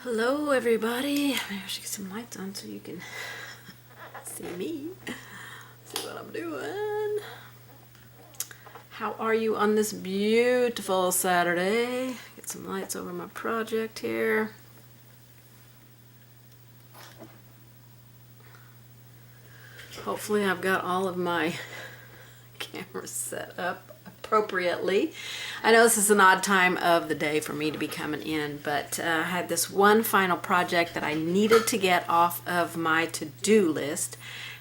Hello everybody. Maybe I should get some lights on so you can see me. See what I'm doing. How are you on this beautiful Saturday? Get some lights over my project here. Hopefully I've got all of my cameras set up appropriately. I know this is an odd time of the day for me to be coming in, but I had this one final project that I needed to get off of my to-do list,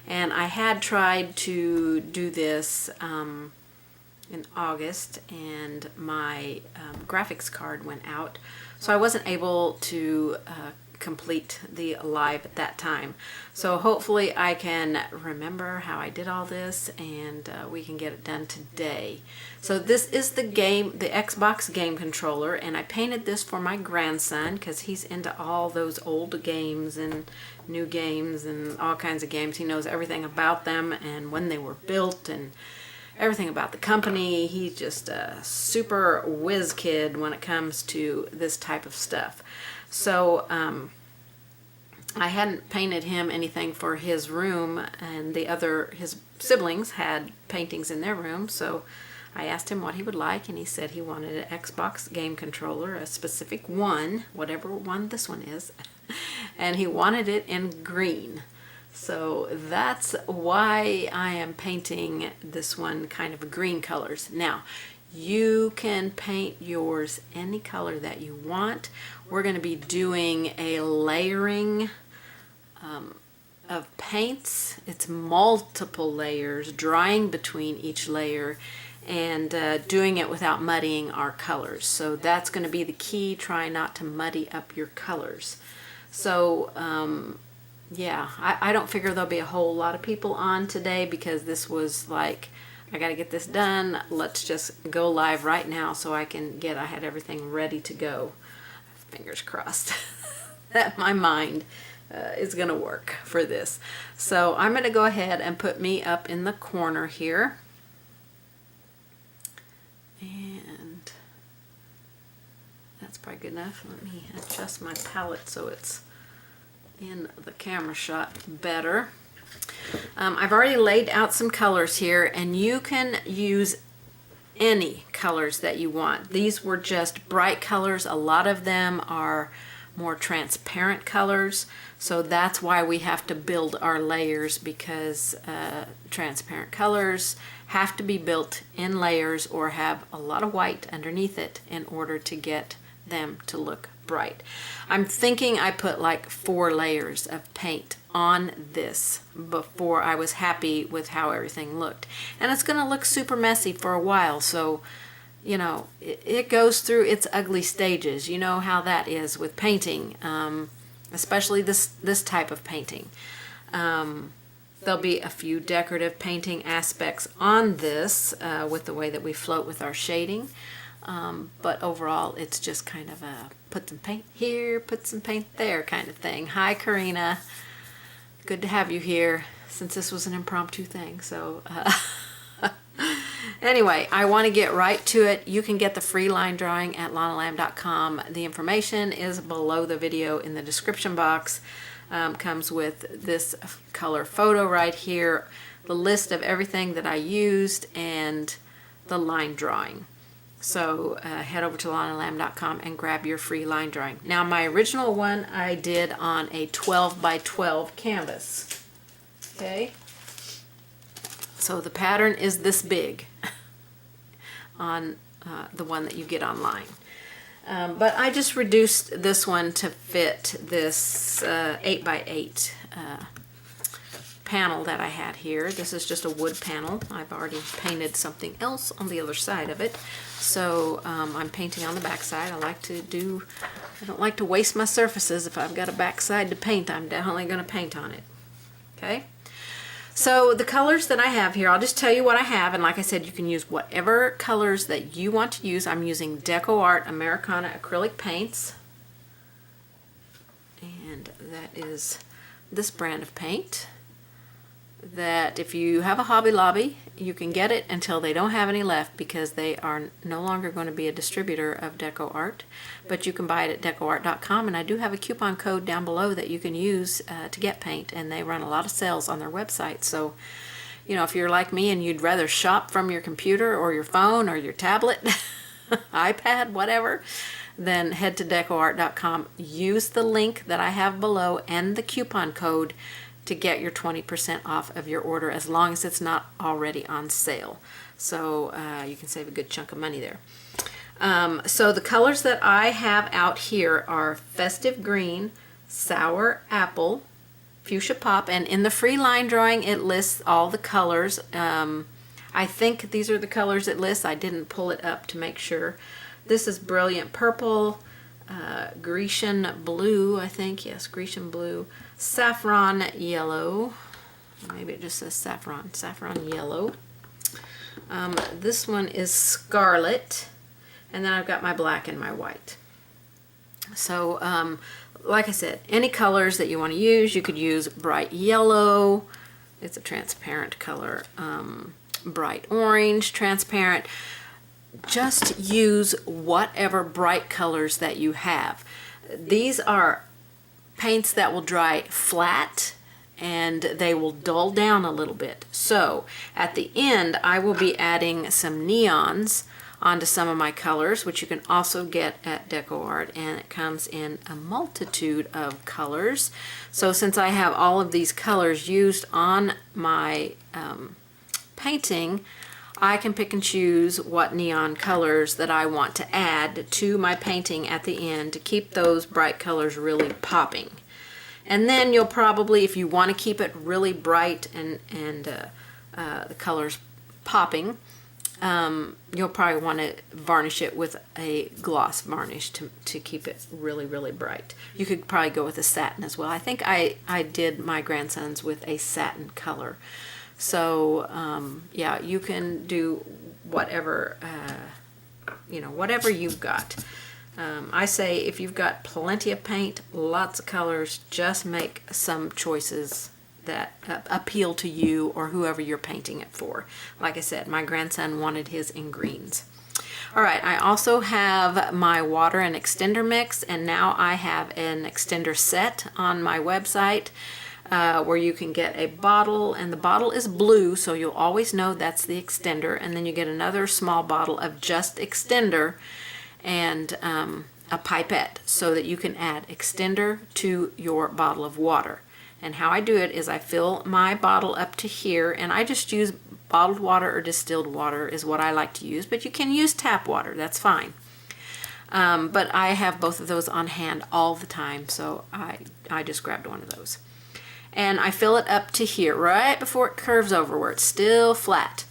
and I had tried to do this in August, and my graphics card went out, so I wasn't able to complete the live at that time. So hopefully I can remember how I did all this, and we can get it done today. So this is the Xbox game controller, and I painted this for my grandson because he's into all those old games and new games and all kinds of games. He knows everything about them and when they were built and everything about the company. He's just a super whiz kid when it comes to this type of stuff. So I hadn't painted him anything for his room, and his siblings had paintings in their room, so I asked him what he would like, and he said he wanted an Xbox game controller, a specific one, whatever one this one is, and he wanted it in green. So that's why I am painting this one kind of green colors. Now, you can paint yours any color that you want. We're going to be doing a layering of paints. It's multiple layers, drying between each layer, and doing it without muddying our colors. So that's going to be the key. Try not to muddy up your colors. So yeah, I don't figure there'll be a whole lot of people on today because this was like, I got to get this done. Let's just go live right now so I had everything ready to go. Fingers crossed that my mind is going to work for this. So I'm going to go ahead and put me up in the corner here. And that's probably good enough. Let me adjust my palette so it's in the camera shot better. I've already laid out some colors here, and you can use any colors that you want. These were just bright colors. A lot of them are more transparent colors, so that's why we have to build our layers, because transparent colors have to be built in layers or have a lot of white underneath it in order to get them to look bright. I'm thinking I put like 4 layers of paint on this before I was happy with how everything looked. And it's going to look super messy for a while, so you know, it goes through its ugly stages. You know how that is with painting, especially this type of painting. There'll be a few decorative painting aspects on this with the way that we float with our shading. But overall, it's just kind of a put some paint here, put some paint there kind of thing. Hi, Karina. Good to have you here, since this was an impromptu thing. So anyway, I want to get right to it. You can get the free line drawing at lonnalamb.com. The information is below the video in the description box. Comes with this color photo right here, the list of everything that I used, and the line drawing. So head over to lonnalamb.com and grab your free line drawing. Now, my original one I did on a 12 by 12 canvas. Okay, so the pattern is this big on the one that you get online. But I just reduced this one to fit this 8 by 8 panel that I had here. This is just a wood panel. I've already painted something else on the other side of it. So I'm painting on the back side. I don't like to waste my surfaces. If I've got a back side to paint, I'm definitely going to paint on it. Okay? So the colors that I have here, I'll just tell you what I have, and like I said, you can use whatever colors that you want to use. I'm using Deco Art Americana acrylic paints, and that is this brand of paint. that if you have a Hobby Lobby, you can get it until they don't have any left, because they are no longer going to be a distributor of Deco Art. But you can buy it at decoart.com, and I do have a coupon code down below that you can use to get paint, and they run a lot of sales on their website. So, you know, if you're like me and you'd rather shop from your computer or your phone or your tablet, iPad, whatever, then head to decoart.com. Use the link that I have below and the coupon code to get your 20% off of your order, as long as it's not already on sale. So you can save a good chunk of money there. So the colors that I have out here are Festive Green, Sour Apple, Fuchsia Pop, and in the free line drawing it lists all the colors. I think these are the colors it lists. I didn't pull it up to make sure. This is Brilliant Purple, Grecian Blue, I think, yes, Grecian Blue, Saffron Yellow, maybe it just says Saffron Yellow. This one is Scarlet, and then I've got my black and my white. So, like I said, any colors that you want to use, you could use bright yellow, it's a transparent color, bright orange, transparent. Just use whatever bright colors that you have. These are paints that will dry flat and they will dull down a little bit. So at the end I will be adding some neons onto some of my colors, which you can also get at DecoArt, and it comes in a multitude of colors. So since I have all of these colors used on my painting, I can pick and choose what neon colors that I want to add to my painting at the end to keep those bright colors really popping. And then you'll probably, if you want to keep it really bright and the colors popping, you'll probably want to varnish it with a gloss varnish to keep it really, really bright. You could probably go with a satin as well. I think I did my grandson's with a satin color. So yeah, you can do whatever, you know, whatever you've got. I say if you've got plenty of paint, lots of colors, just make some choices that appeal to you or whoever you're painting it for. Like I said, my grandson wanted his in greens. All right, I also have my water and extender mix, and now I have an extender set on my website. Where you can get a bottle, and the bottle is blue, so you'll always know that's the extender, and then you get another small bottle of just extender and a pipette, so that you can add extender to your bottle of water. And how I do it is I fill my bottle up to here, and I just use bottled water or distilled water is what I like to use, but you can use tap water, that's fine. But I have both of those on hand all the time, so I just grabbed one of those. And I fill it up to here, right before it curves over where it's still flat.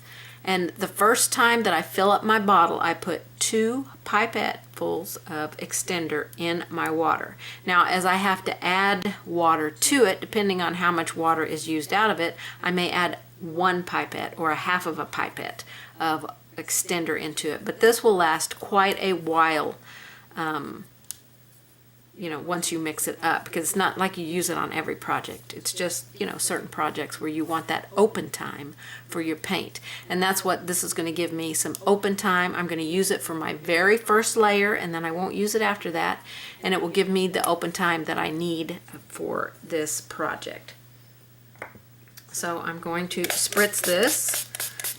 And the first time that I fill up my bottle, I put 2 pipettefuls of extender in my water. Now, as I have to add water to it, depending on how much water is used out of it, I may add 1 pipette or a half of a pipette of extender into it. But this will last quite a while, you know, once you mix it up, because it's not like you use it on every project. It's just, you know, certain projects where you want that open time for your paint. And that's what this is going to give me, some open time. I'm going to use it for my very first layer, and then I won't use it after that. And it will give me the open time that I need for this project. So I'm going to spritz this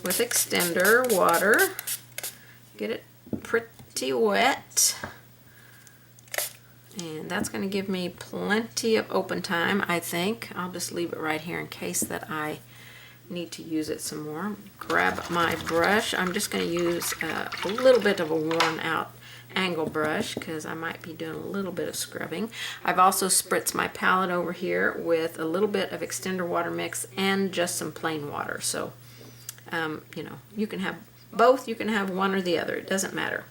with extender water, get it pretty wet. And that's going to give me plenty of open time, I think. I'll just leave it right here in case that I need to use it some more. Grab my brush. I'm just going to use a little bit of a worn out angle brush because I might be doing a little bit of scrubbing. I've also spritzed my palette over here with a little bit of extender water mix and just some plain water. So, you know, you can have both. You can have one or the other. It doesn't matter.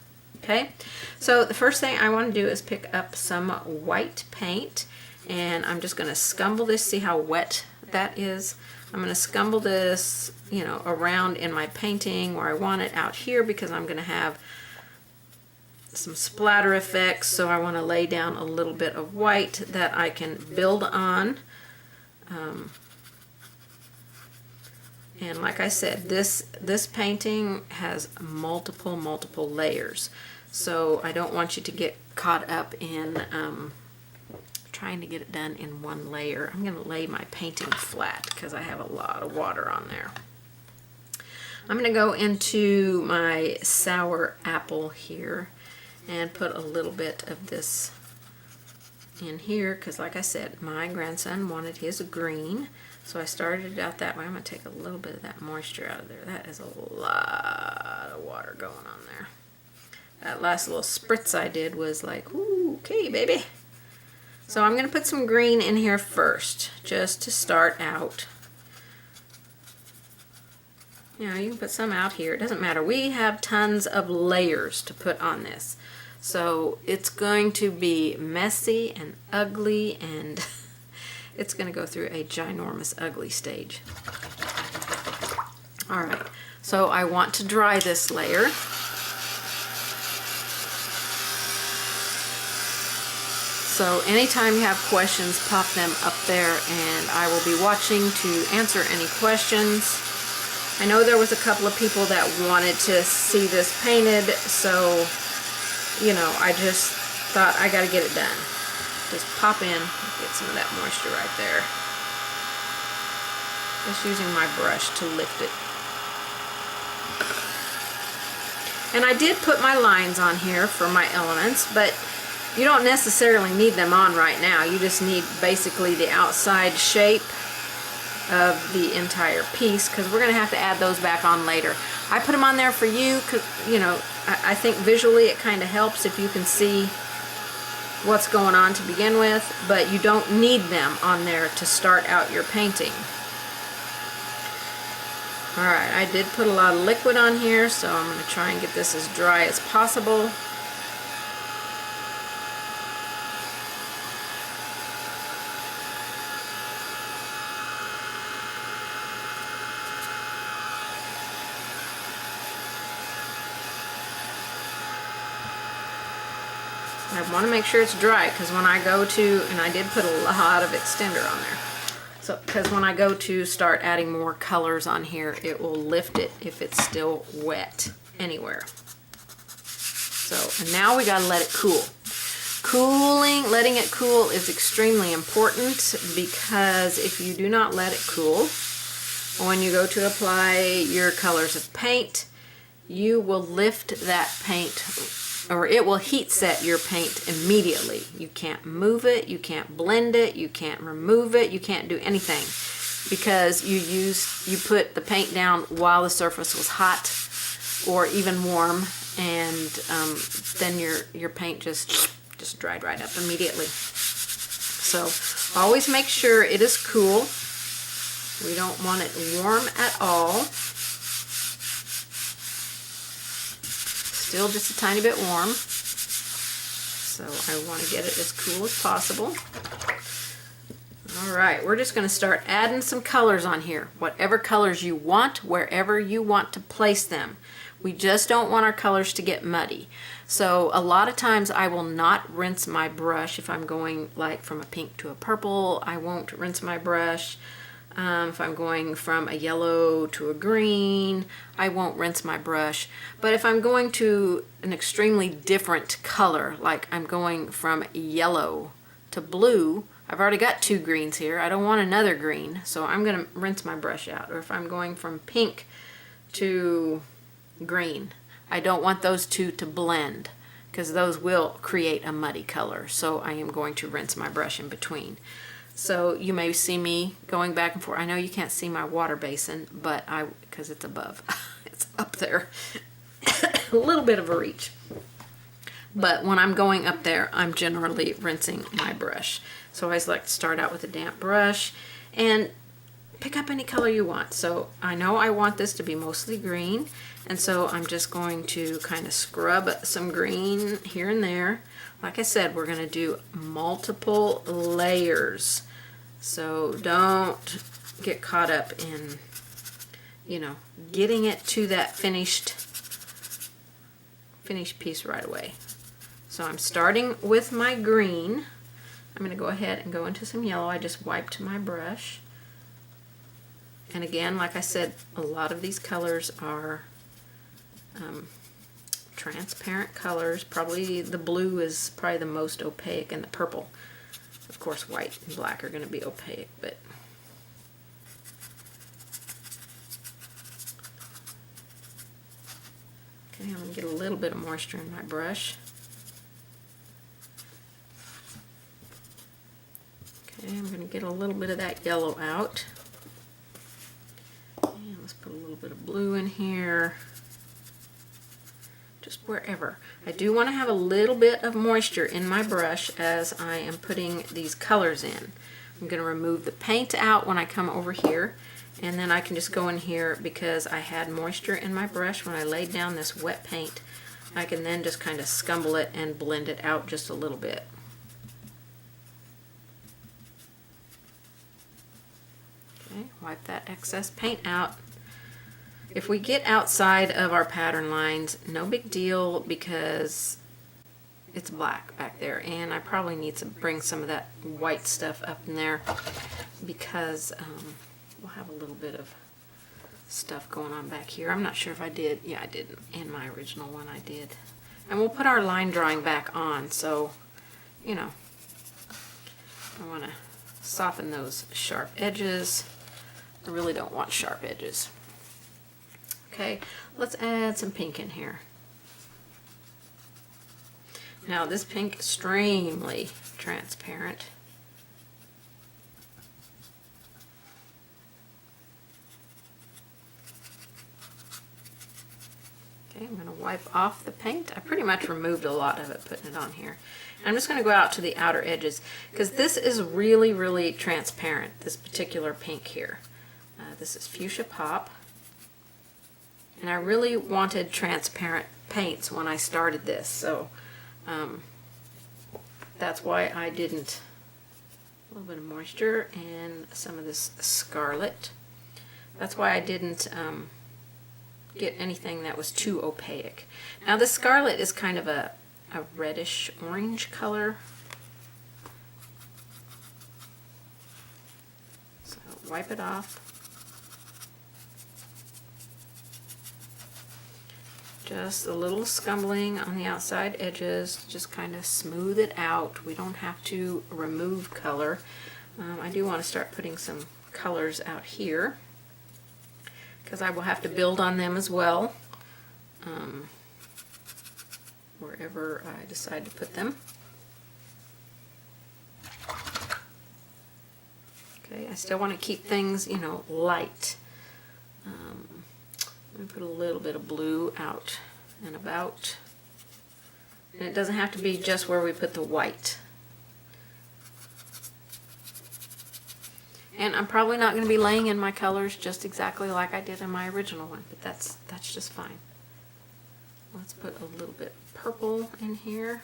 Okay, so the first thing I want to do is pick up some white paint, and I'm just going to scumble this. See how wet that is? I'm going to scumble this, you know, around in my painting where I want it out here, because I'm going to have some splatter effects. So I want to lay down a little bit of white that I can build on. And like I said, this painting has multiple layers. So I don't want you to get caught up in trying to get it done in one layer. I'm going to lay my painting flat because I have a lot of water on there. I'm going to go into my sour apple here and put a little bit of this in here because, like I said, my grandson wanted his green. So I started it out that way. I'm going to take a little bit of that moisture out of there. That is a lot of water going on there. That last little spritz I did was like, ooh, okay, baby. So I'm going to put some green in here first, just to start out. You know, you can put some out here. It doesn't matter. We have tons of layers to put on this. So it's going to be messy and ugly, and it's going to go through a ginormous ugly stage. All right, so I want to dry this layer. So anytime you have questions, pop them up there, and I will be watching to answer any questions. I know there was a couple of people that wanted to see this painted, so, you know, I just thought I gotta get it done. Just pop in, get some of that moisture right there. Just using my brush to lift it. And I did put my lines on here for my elements, but you don't necessarily need them on right now. You just need basically the outside shape of the entire piece, because we're going to have to add those back on later. I put them on there for you because, you know, I think visually it kind of helps if you can see what's going on to begin with, but you don't need them on there to start out your painting. Alright, I did put a lot of liquid on here, so I'm going to try and get this as dry as possible. I want to make sure it's dry, because when I go to, and I did put a lot of extender on there, so because when I go to start adding more colors on here, it will lift it if it's still wet anywhere. So, and now we got to let it cool. Letting it cool is extremely important, because if you do not let it cool, when you go to apply your colors of paint, you will lift that paint, or it will heat set your paint immediately. You can't move it, you can't blend it, you can't remove it, you can't do anything, because you put the paint down while the surface was hot or even warm, and then your paint just dried right up immediately. So always make sure it is cool. We don't want it warm at all. Still just a tiny bit warm, so I want to get it as cool as possible. Alright, we're just going to start adding some colors on here. Whatever colors you want, wherever you want to place them. We just don't want our colors to get muddy. So a lot of times I will not rinse my brush. If I'm going like from a pink to a purple, I won't rinse my brush. If I'm going from a yellow to a green, I won't rinse my brush. But if I'm going to an extremely different color, like I'm going from yellow to blue, I've already got two greens here. I don't want another green, so I'm going to rinse my brush out. Or if I'm going from pink to green, I don't want those two to blend, because those will create a muddy color. So I am going to rinse my brush in between. So you may see me going back and forth. I know you can't see my water basin, but because it's above, it's up there, a little bit of a reach. But when I'm going up there, I'm generally rinsing my brush. So I always like to start out with a damp brush and pick up any color you want. So I know I want this to be mostly green, and so I'm just going to kind of scrub some green here and there. Like I said, we're going to do multiple layers, so don't get caught up in, you know, getting it to that finished piece right away. So I'm starting with my green. I'm going to go ahead and go into some yellow. I just wiped my brush, And again, like I said, a lot of these colors are transparent colors. Probably the blue is probably the most opaque, and the purple. Of course, white and black are going to be opaque, but okay, I'm going to get a little bit of moisture in my brush. Okay, I'm going to get a little bit of that yellow out. And let's put a little bit of blue in here. Just wherever. I do want to have a little bit of moisture in my brush as I am putting these colors in. I'm going to remove the paint out when I come over here, and then I can just go in here because I had moisture in my brush when I laid down this wet paint. I can then just kind of scumble it and blend it out just a little bit. Okay, wipe that excess paint out. If we get outside of our pattern lines, no big deal because it's black back there, and I probably need to bring some of that white stuff up in there because we'll have a little bit of stuff going on back here. I'm not sure if I did. Yeah, I did. In my original one I did. And we'll put our line drawing back on, so, you know, I want to soften those sharp edges. I really don't want sharp edges. Okay, let's add some pink in here. Now this pink is extremely transparent. Okay, I'm going to wipe off the paint. I pretty much removed a lot of it putting it on here. And I'm just going to go out to the outer edges because this is really, really transparent, this particular pink here. This is Fuchsia Pop. And I really wanted transparent paints when I started this, so that's why I didn't. A little bit of moisture and some of this scarlet. That's why I didn't get anything that was too opaque. Now the scarlet is kind of a reddish orange color. So wipe it off. Just a little scumbling on the outside edges, just kind of smooth it out. We don't have to remove color. I do want to start putting some colors out here because I will have to build on them as well wherever I decide to put them. Okay, I still want to keep things, you know, light. I'm going to put a little bit of blue out and about. And it doesn't have to be just where we put the white. And I'm probably not going to be laying in my colors just exactly like I did in my original one, but that's just fine. Let's put a little bit of purple in here.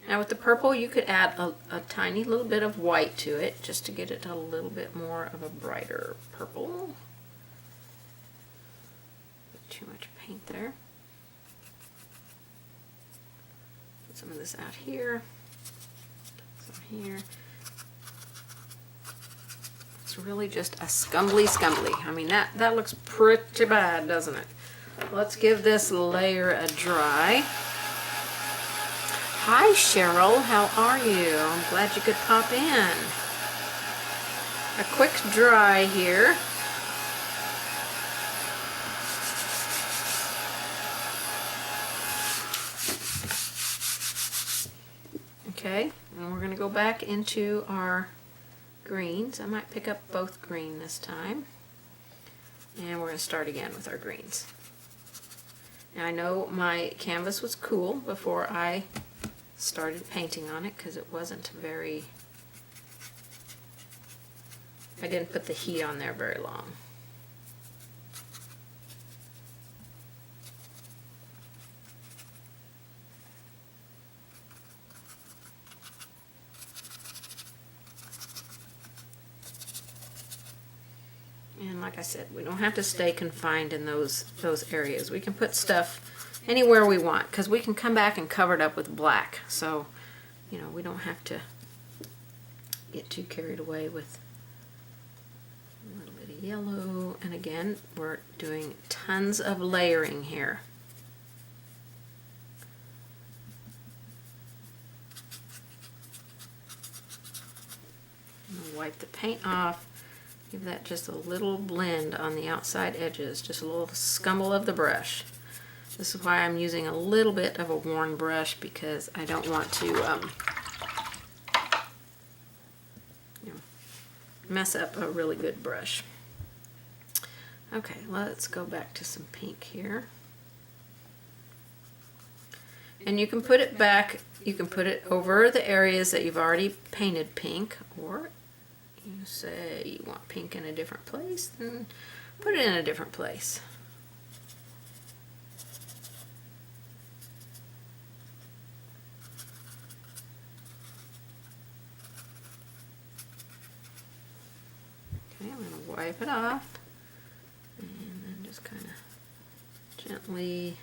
Now with the purple you could add a tiny little bit of white to it just to get it a little bit more of a brighter purple. Too much paint there. Put some of this out here, some here. It's really just a scumbly. I mean, that looks pretty bad, doesn't it? Let's give this layer a dry. Hi Cheryl, how are you? I'm glad you could pop in. A quick dry here. Okay, and we're going to go back into our greens. I might pick up both green this time. And we're going to start again with our greens. Now I know my canvas was cool before I started painting on it because it wasn't very, I didn't put the heat on there very long. And like I said, we don't have to stay confined in those areas. We can put stuff anywhere we want because we can come back and cover it up with black. So, you know, we don't have to get too carried away with a little bit of yellow, and again, we're doing tons of layering here. I'm gonna wipe the paint off, give that just a little blend on the outside edges, just a little scumble of the brush. This is why I'm using a little bit of a worn brush, because I don't want to mess up a really good brush. Okay, let's go back to some pink here. And you can put it back, you can put it over the areas that you've already painted pink, or you say you want pink in a different place, then put it in a different place. Okay, I'm going to wipe it off and then just kind of gently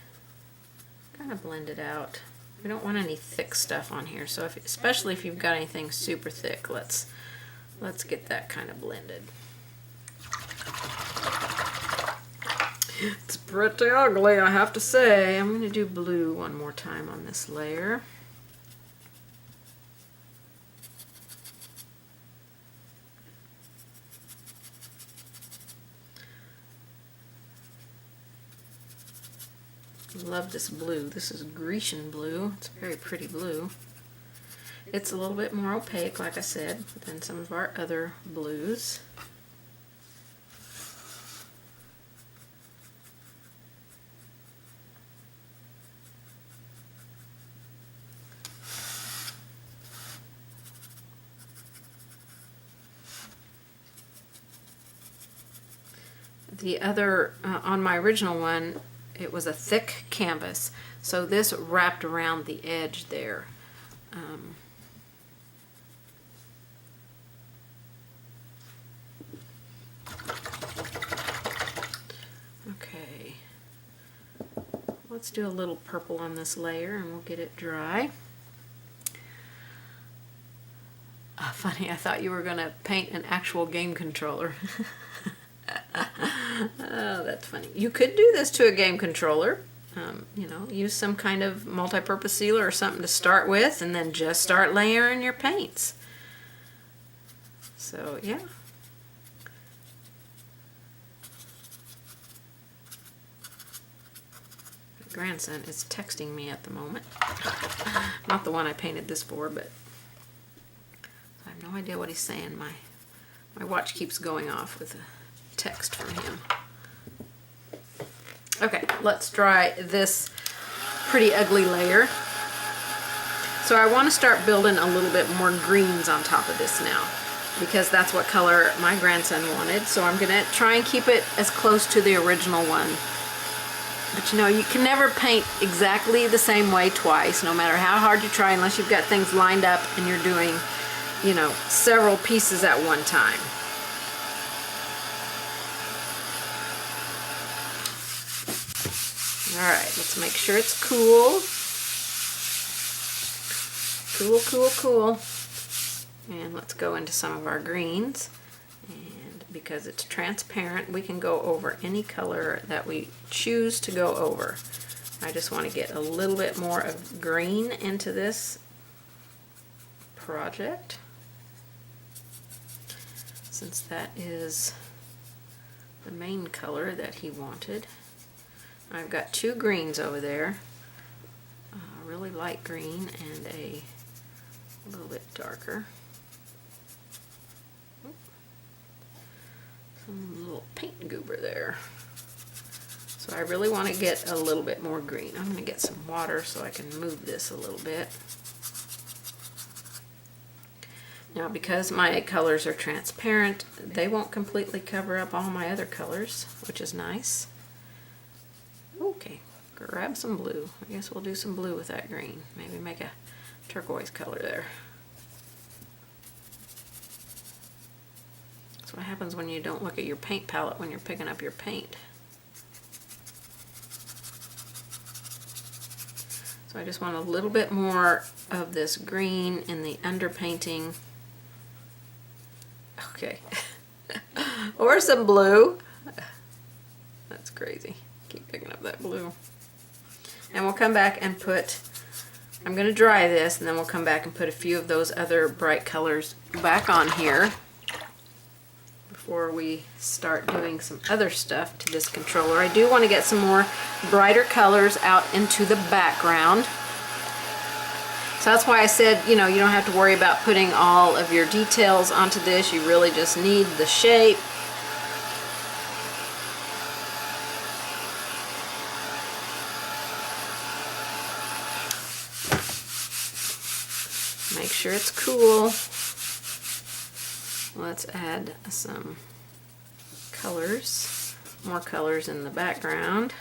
blend it out. We don't want any thick stuff on here, so especially if you've got anything super thick, let's get that kind of blended. It's pretty ugly, I have to say. I'm going to do blue one more time on this layer. Love this blue. This is Grecian blue. It's a very pretty blue. It's a little bit more opaque, like I said, than some of our other blues. The other, on my original one, it was a thick canvas, so this wrapped around the edge there. Okay, let's do a little purple on this layer and we'll get it dry. Funny, I thought you were going to paint an actual game controller. Oh, that's funny. You could do this to a game controller. You know, use some kind of multi-purpose sealer or something to start with, and then just start layering your paints. So, yeah. My grandson is texting me at the moment. Not the one I painted this for, but I have no idea what he's saying. My watch keeps going off with a text from him. Okay, let's dry this pretty ugly layer. So I want to start building a little bit more greens on top of this now, because that's what color my grandson wanted. So I'm gonna try and keep it as close to the original one. But you know, you can never paint exactly the same way twice, no matter how hard you try, unless you've got things lined up and you're doing, you know, several pieces at one time. Alright, let's make sure it's cool. Cool, cool, cool. And let's go into some of our greens. And because it's transparent, we can go over any color that we choose to go over. I just want to get a little bit more of green into this project, since that is the main color that he wanted. I've got two greens over there, a really light green and a little bit darker. Some little paint goober there. So I really want to get a little bit more green. I'm going to get some water so I can move this a little bit. Now, because my colors are transparent, they won't completely cover up all my other colors, which is nice. Okay, grab some blue. I guess we'll do some blue with that green. Maybe make a turquoise color there. That's what happens when you don't look at your paint palette when you're picking up your paint. So I just want a little bit more of this green in the underpainting. Okay. Or some blue. That's crazy. Keep picking up that blue. And we'll come back and put, I'm going to dry this, and then we'll come back and put a few of those other bright colors back on here before we start doing some other stuff to this controller. I do want to get some more brighter colors out into the background. So that's why I said, you know, you don't have to worry about putting all of your details onto this. You really just need the shape. Make sure it's cool. Let's add some colors, more colors in the background.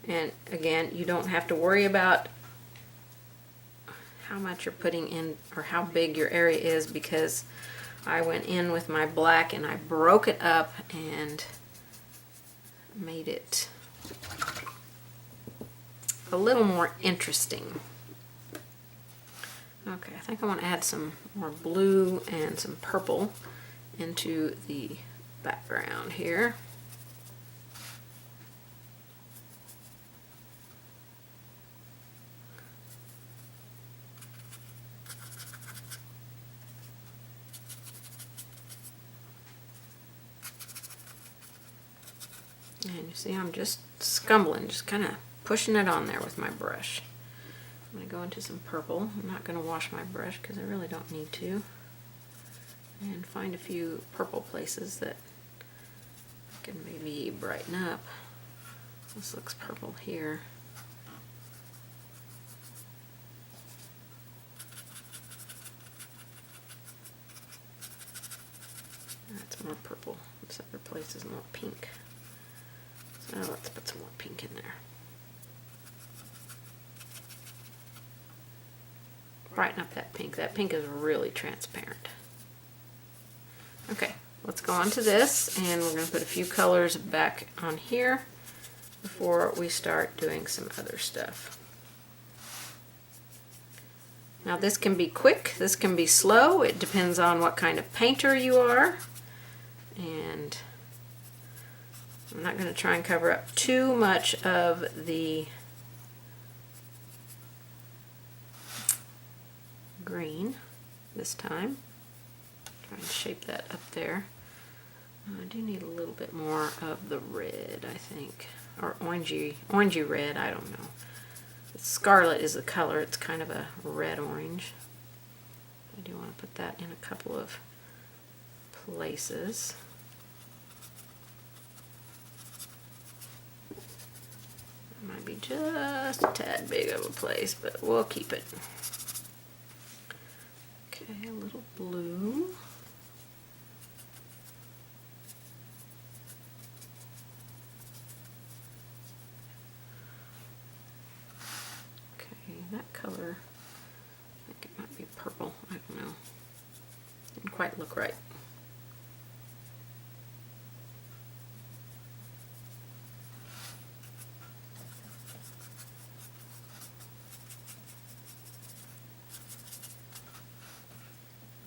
And again, you don't have to worry about how much you're putting in or how big your area is, because I went in with my black and I broke it up and made it a little more interesting. Okay, I think I want to add some more blue and some purple into the background here. And you see I'm just scumbling, just kind of pushing it on there with my brush. I'm going to go into some purple. I'm not going to wash my brush because I really don't need to. And find a few purple places that I can maybe brighten up. This looks purple here. That's more purple. This other place is more pink. So let's put some more pink in there. Brighten up that pink. That pink is really transparent. Okay, let's go on to this, and we're going to put a few colors back on here before we start doing some other stuff. Now this can be quick, this can be slow. It depends on what kind of painter you are. And I'm not going to try and cover up too much of the green this time. Try and shape that up there. I do need a little bit more of the red, I think, or orangey red, I don't know. Scarlet is the color, it's kind of a red orange. I do want to put that in a couple of places. It might be just a tad big of a place, but we'll keep it. Okay, a little blue. Okay, that color, I think it might be purple, I don't know. Didn't quite look right.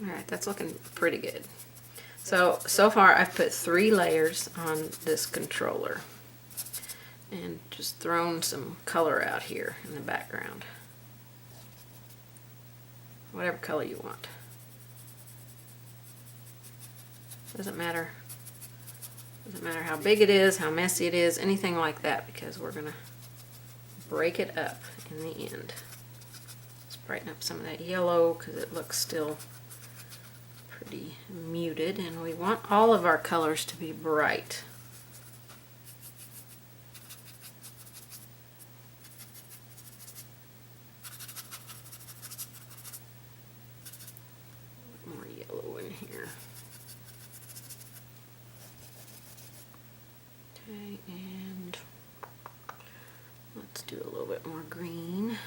Alright, that's looking pretty good. So far I've put 3 layers on this controller and just thrown some color out here in the background. Whatever color you want. Doesn't matter. Doesn't matter how big it is, how messy it is, anything like that, because we're going to break it up in the end. Let's brighten up some of that yellow because it looks still pretty muted, and we want all of our colors to be bright. More yellow in here. Okay, and let's do a little bit more green.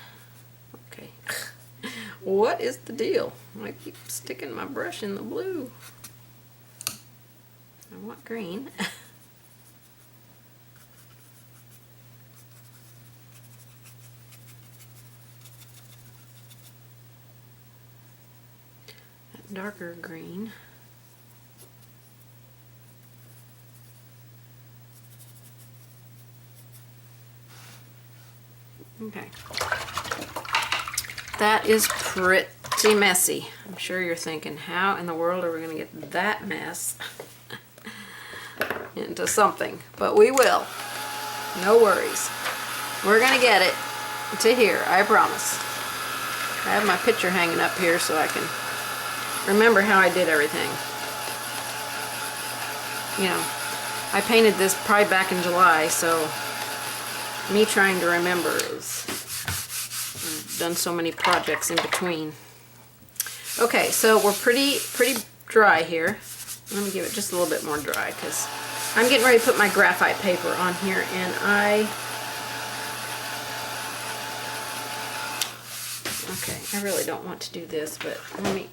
Okay. What is the deal? I keep sticking my brush in the blue. I want green. That darker green. Okay. That is pretty messy. I'm sure you're thinking, how in the world are we going to get that mess into something? But we will. No worries. We're going to get it to here, I promise. I have my picture hanging up here so I can remember how I did everything. You know, I painted this probably back in July, so me trying to remember is, I've done so many projects in between. Okay, so we're pretty dry here. Let me give it just a little bit more dry because I'm getting ready to put my graphite paper on here, and okay, I really don't want to do this, but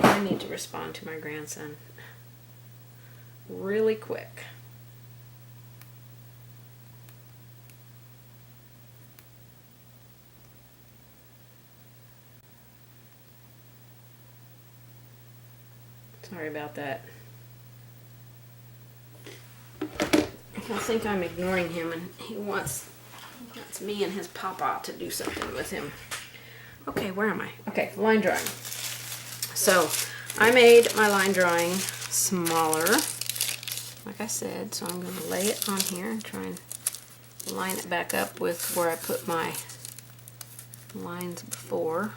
I need to respond to my grandson really quick. Sorry about that. I think I'm ignoring him, and he wants me and his papa to do something with him. Okay, where am I? Okay, line drawing. So I made my line drawing smaller, like I said, so I'm going to lay it on here and try and line it back up with where I put my lines before.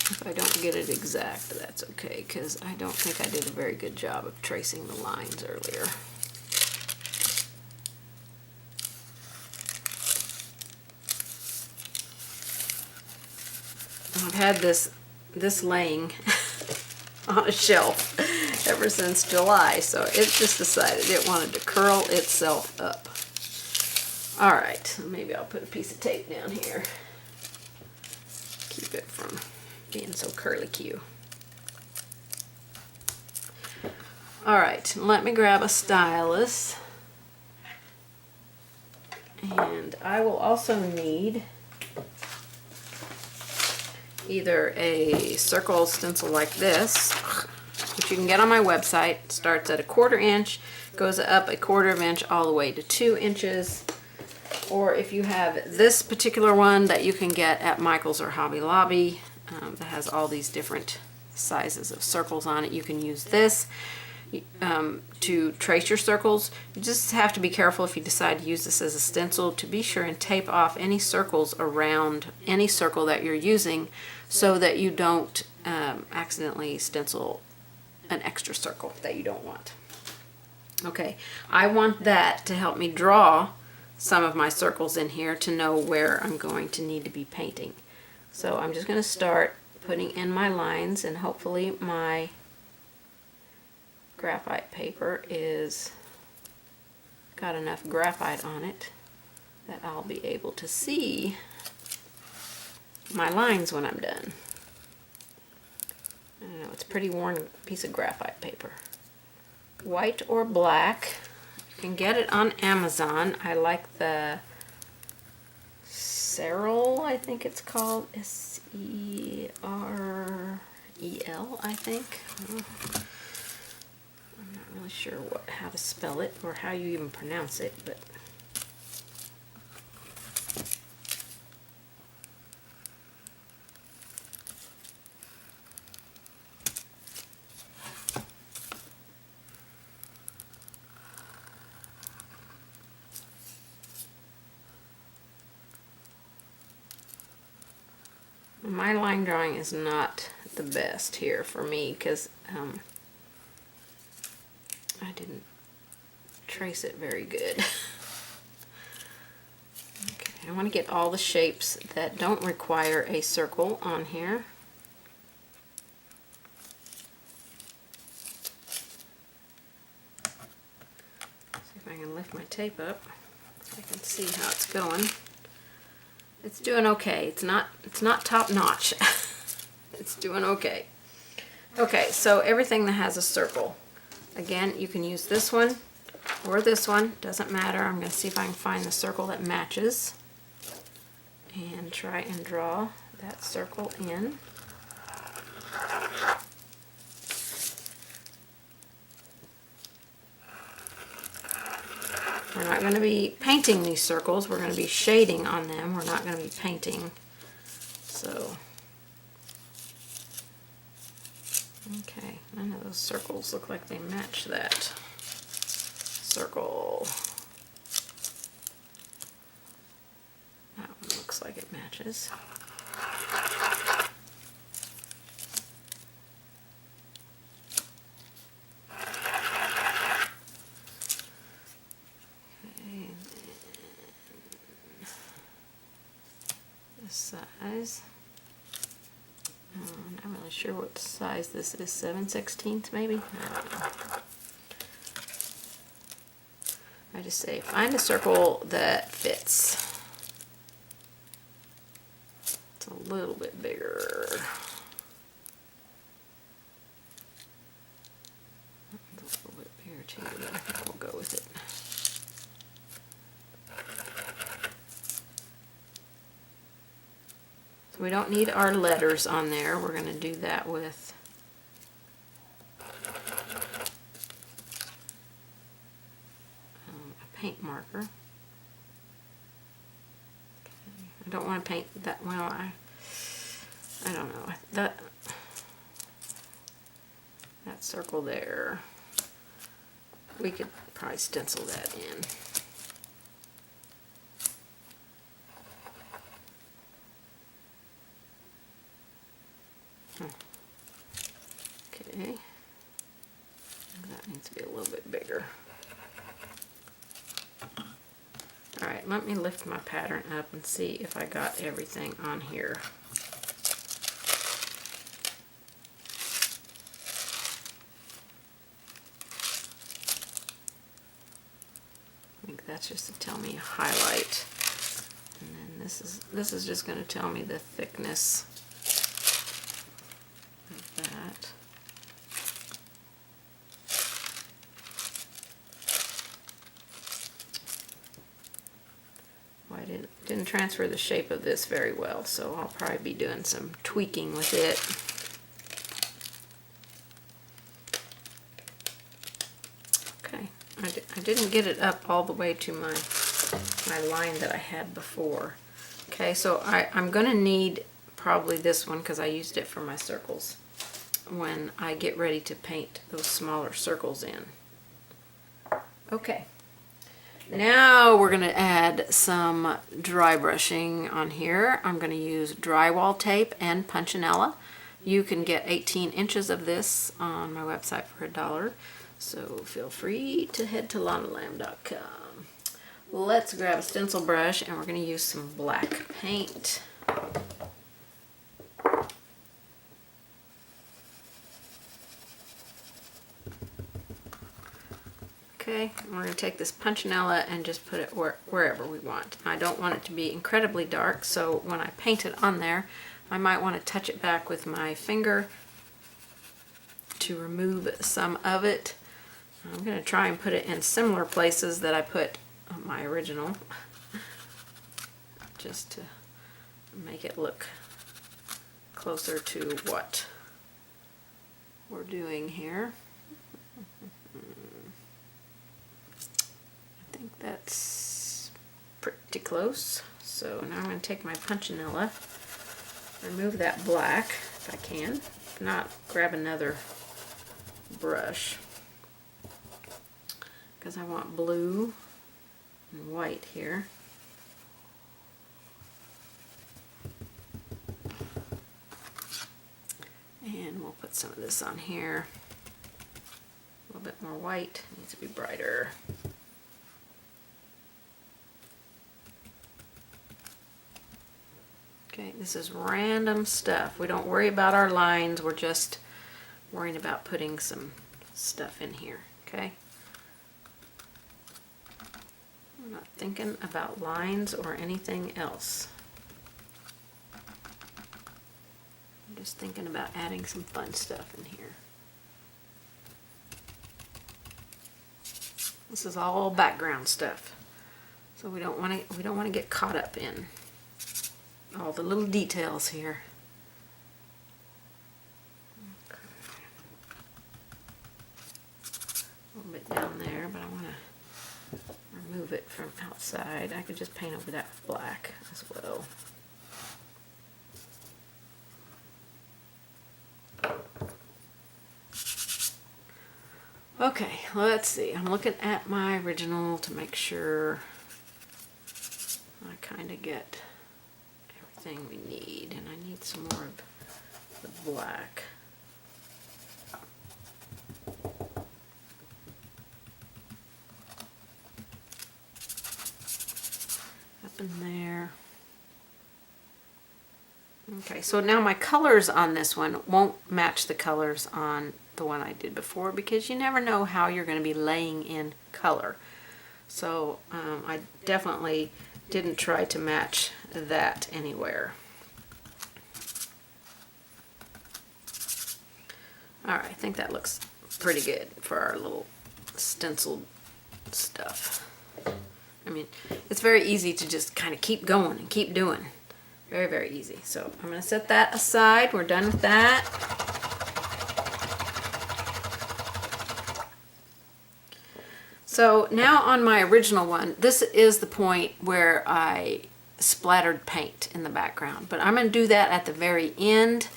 If I don't get it exact, that's okay, because I don't think I did a very good job of tracing the lines earlier. I've had this laying on a shelf ever since July, so it just decided it wanted to curl itself up. Alright, so maybe I'll put a piece of tape down here. Keep it from being so curly-Q. Alright, let me grab a stylus. And I will also need either a circle stencil like this, which you can get on my website. It starts at 1/4 inch, goes up 1/4 inch all the way to 2 inches. Or if you have this particular one that you can get at Michael's or Hobby Lobby, that has all these different sizes of circles on it, you can use this to trace your circles. You just have to be careful if you decide to use this as a stencil to be sure and tape off any circles around any circle that you're using so that you don't accidentally stencil an extra circle that you don't want. Okay, I want that to help me draw some of my circles in here to know where I'm going to need to be painting. So I'm just going to start putting in my lines, and hopefully my graphite paper is got enough graphite on it that I'll be able to see my lines when I'm done. I don't know, it's a pretty worn piece of graphite paper. White or black. You can get it on Amazon. I like the Serrel, I think it's called. S-E-R-E-L, I think. I'm not really sure how to spell it or how you even pronounce it, but my line drawing is not the best here for me because I didn't trace it very good. Okay, I want to get all the shapes that don't require a circle on here. See if I can lift my tape up so I can see how it's going. It's doing okay. It's not top notch. It's doing okay. Okay, so everything that has a circle. Again, you can use this one or this one. Doesn't matter. I'm going to see if I can find the circle that matches and try and draw that circle in. We're not going to be painting these circles. We're going to be shading on them. We're not going to be painting. So, okay, none of those circles look like they match that circle. That one looks like it matches. Size. I'm not really sure what size this is. 7/16 maybe? I don't know. I just say find a circle that fits. It's a little bit bigger. A little bit bigger too, but I think we'll go with it. We don't need our letters on there. We're going to do that with a paint marker. Okay. I don't want to paint that. Well, I don't know. That circle there, we could probably stencil that in. Okay, that needs to be a little bit bigger. Alright, let me lift my pattern up and see if I got everything on here. I think that's just to tell me a highlight. And then this is just going to tell me the thickness of that. Well, I didn't transfer the shape of this very well, so I'll probably be doing some tweaking with it. Okay, I didn't get it up all the way to my line that I had before. Okay, so I'm going to need probably this one because I used it for my circles when I get ready to paint those smaller circles in. Okay, now we're going to add some dry brushing on here. I'm going to use drywall tape and punchinella. You can get 18 inches of this on my website for $1, so feel free to head to lonnalamb.com. Let's grab a stencil brush and we're going to use some black paint. Okay, and we're going to take this punchinella and just put it wherever we want. I don't want it to be incredibly dark, so when I paint it on there, I might want to touch it back with my finger to remove some of it. I'm going to try and put it in similar places that I put my original, just to make it look closer to what we're doing here. I think that's pretty close. So now I'm going to take my punchinella, remove that black if I can. If not, grab another brush because I want blue and white here. And we'll put some of this on here. A little bit more white, needs to be brighter. Okay, this is random stuff. We don't worry about our lines, we're just worrying about putting some stuff in here, okay? I'm not thinking about lines or anything else. I'm just thinking about adding some fun stuff in here. This is all background stuff, so we don't want to get caught up in all the little details here. Okay. A little bit down there, but I want to remove it from outside. I could just paint over that with black as well. Okay, let's see. I'm looking at my original to make sure I kind of get everything we need, and I need some more of the black. Up in there. Okay, so now my colors on this one won't match the colors on the one I did before, because you never know how you're going to be laying in color. So I definitely didn't try to match that anywhere. Alright, I think that looks pretty good for our little stenciled stuff. I mean, it's very easy to just kind of keep going and keep doing. Very, very easy. So I'm going to set that aside. We're done with that. So now on my original one, this is the point where I splattered paint in the background. But I'm going to do that at the very end,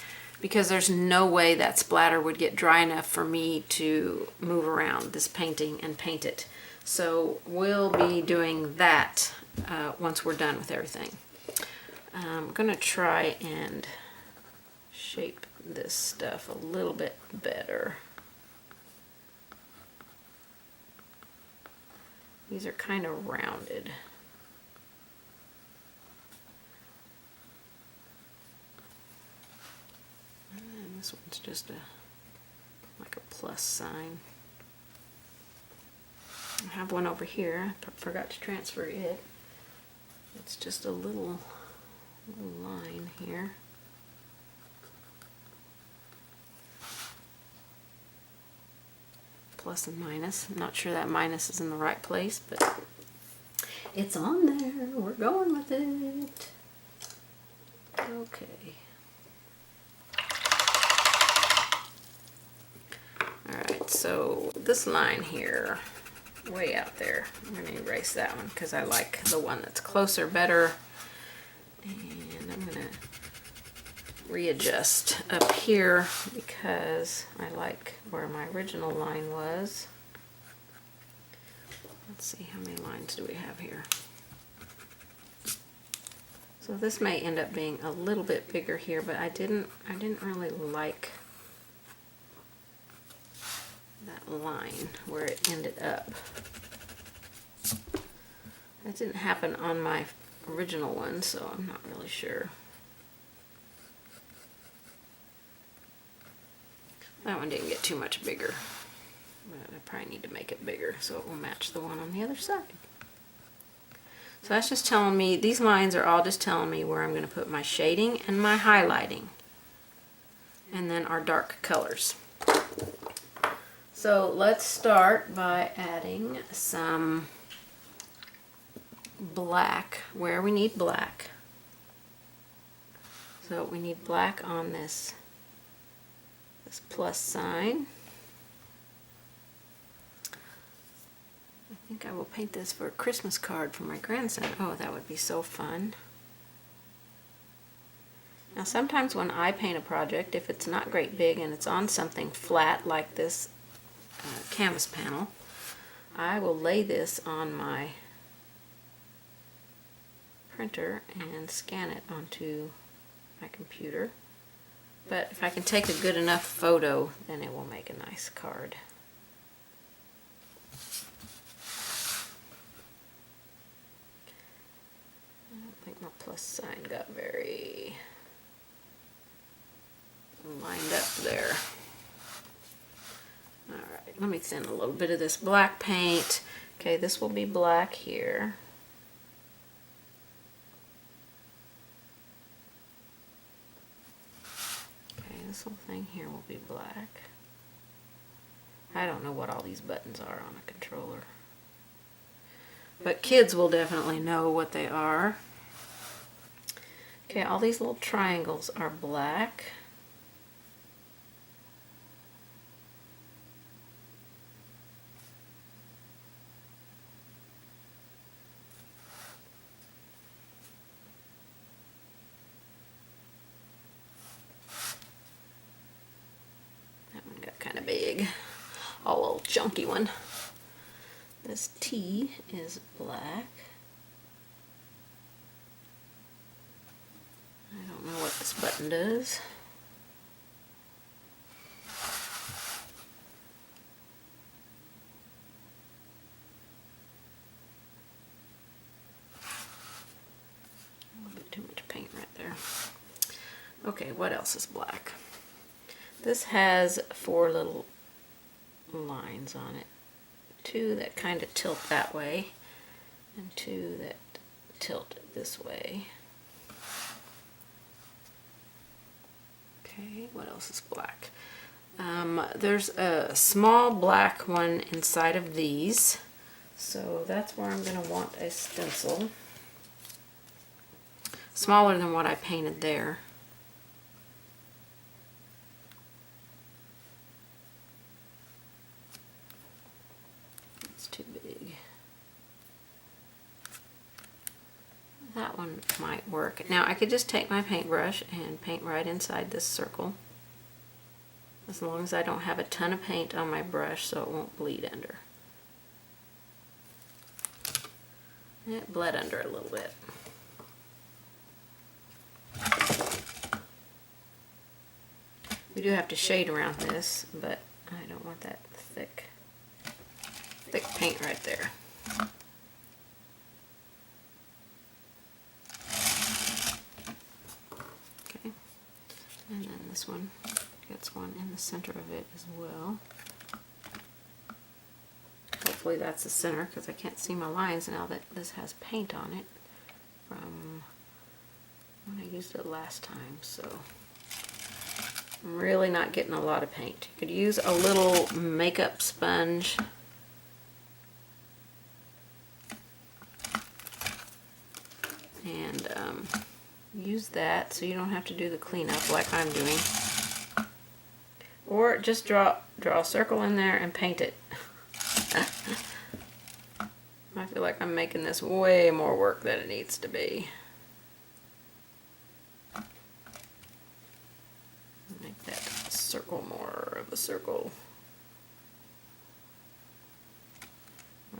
because there's no way that splatter would get dry enough for me to move around this painting and paint it. So we'll be doing that once we're done with everything. I'm going to try and shape this stuff a little bit better. These are kind of rounded. And this one's just like a plus sign. I have one over here. I forgot to transfer it. It's just a little line here. Plus and minus. I'm not sure that minus is in the right place, but it's on there. We're going with it. Okay. Alright, so this line here, way out there, I'm going to erase that one because I like the one that's closer better. And I'm going to readjust up here because I like where my original line was. Let's see, how many lines do we have here? So this may end up being a little bit bigger here, but I didn't really like that line where it ended up. That didn't happen on my original one, so I'm not really sure. That one didn't get too much bigger, but I probably need to make it bigger so it will match the one on the other side. So that's just telling me, these lines are all just telling me where I'm going to put my shading and my highlighting, and then our dark colors. So let's start by adding some black where we need black. So we need black on this plus sign. I think I will paint this for a Christmas card for my grandson. Oh, that would be so fun. Now sometimes when I paint a project, if it's not great big and it's on something flat like this canvas panel, I will lay this on my printer and scan it onto my computer. But if I can take a good enough photo, then it will make a nice card. I don't think my plus sign got very lined up there. Alright, let me thin a little bit of this black paint. Okay, this will be black here. This whole thing here will be black. I don't know what all these buttons are on a controller, but kids will definitely know what they are. Okay, all these little triangles are black. hollow, chunky one. This T is black. I don't know what this button does. A little bit too much paint right there. Okay, what else is black? This has 4 little lines on it. 2 that kind of tilt that way, and 2 that tilt this way. Okay, what else is black? There's a small black one inside of these, so that's where I'm going to want a stencil. Smaller than what I painted there. It's too big. That one might work. Now I could just take my paintbrush and paint right inside this circle, as long as I don't have a ton of paint on my brush so it won't bleed under. It bled under a little bit. We do have to shade around this, but I don't want that thick paint right there. Okay, and then this one gets one in the center of it as well. Hopefully that's the center, because I can't see my lines now that this has paint on it from when I used it last time, so I'm really not getting a lot of paint. You could use a little makeup sponge. And use that so you don't have to do the cleanup like I'm doing. Or just draw a circle in there and paint it. I feel like I'm making this way more work than it needs to be. Make that circle more of a circle.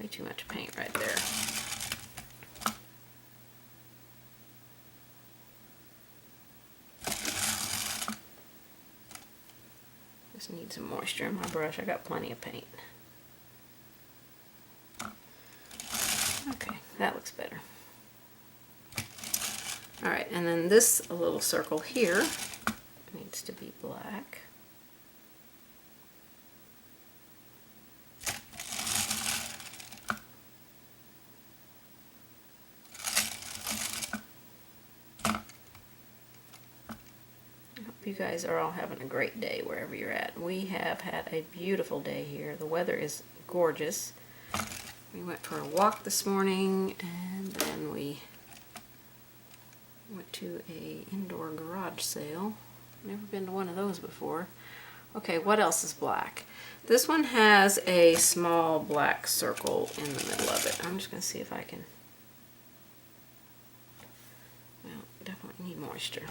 Way too much paint right there. Just need some moisture in my brush. I got plenty of paint. Okay, that looks better. Alright, and then this little circle here needs to be black. You guys are all having a great day wherever you're at. We have had a beautiful day here. The weather is gorgeous. We went for a walk this morning, and then we went to a indoor garage sale. Never been to one of those before. Okay, what else is black? This one has a small black circle in the middle of it. I'm just going to see if I can... Well, definitely need moisture.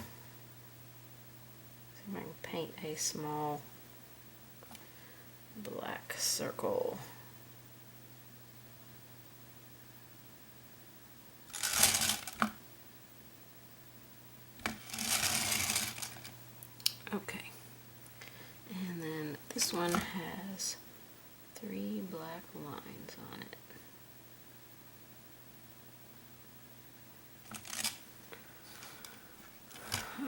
See if I can paint a small black circle. Okay, and then this one has 3 black lines on it.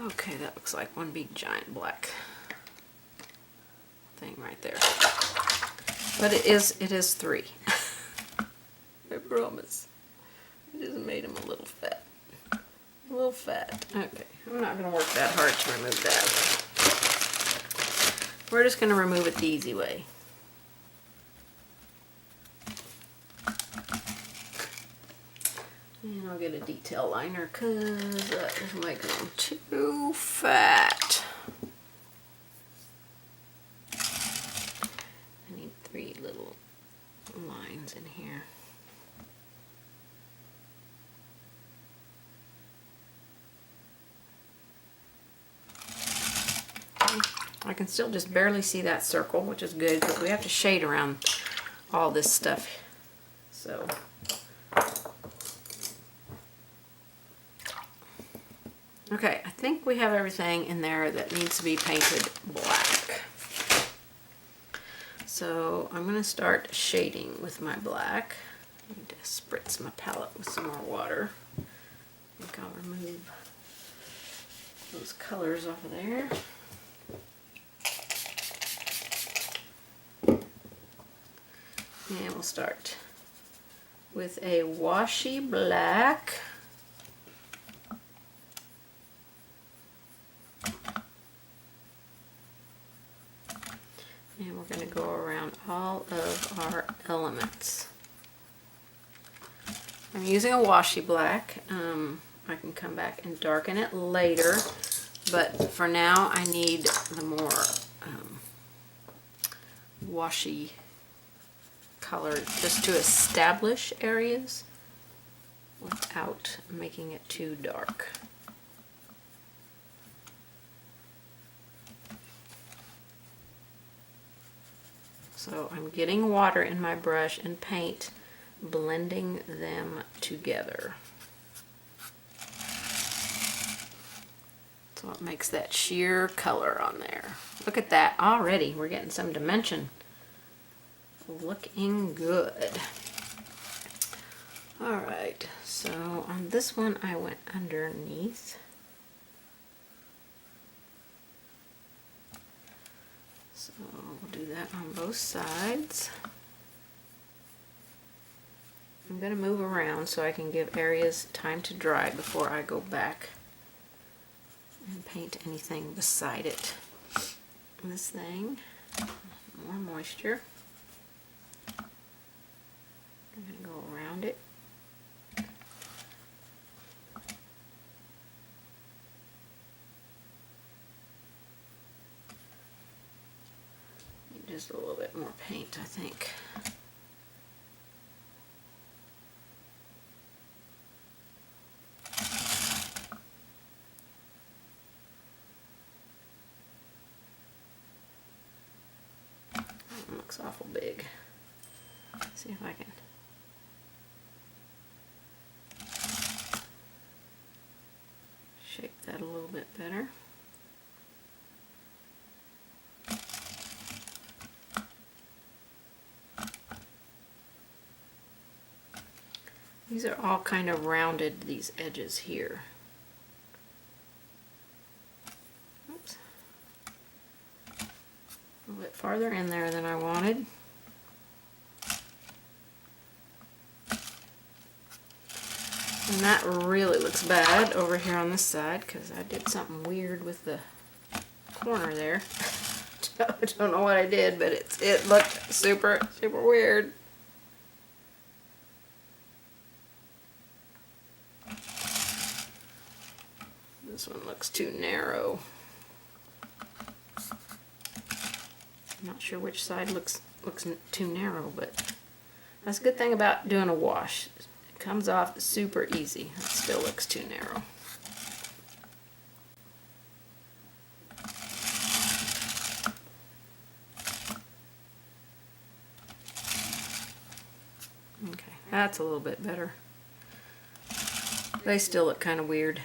Okay, that looks like one big giant black thing right there. But it is 3. I promise. I just made him a little fat. A little fat. Okay, I'm not going to work that hard to remove that. We're just going to remove it the easy way. And I'll get a detail liner because that is making them too fat. I need 3 little lines in here. I can still just barely see that circle, which is good because we have to shade around all this stuff. So okay, I think we have everything in there that needs to be painted black. So I'm going to start shading with my black. I need to spritz my palette with some more water. I think I'll remove those colors off of there. And we'll start with a washy black. And we're going to go around all of our elements. I'm using a washy black. I can come back and darken it later, but for now I need the more washy color just to establish areas without making it too dark. So I'm getting water in my brush and paint, blending them together. So it makes that sheer color on there. Look at that already. We're getting some dimension. Looking good. Alright, so on this one I went underneath. So we'll do that on both sides. I'm going to move around so I can give areas time to dry before I go back and paint anything beside it. And this thing, more moisture. I'm going to go around it. Just a little bit more paint, I think. That looks awful big. Let's see if I can shape that a little bit better. These are all kind of rounded, these edges here. Oops. A little bit farther in there than I wanted. And that really looks bad over here on this side because I did something weird with the corner there. I don't know what I did, but it looked super weird. This one looks too narrow. I'm not sure which side looks too narrow, but that's a good thing about doing a wash. It comes off super easy. It still looks too narrow. Okay, that's a little bit better. They still look kind of weird.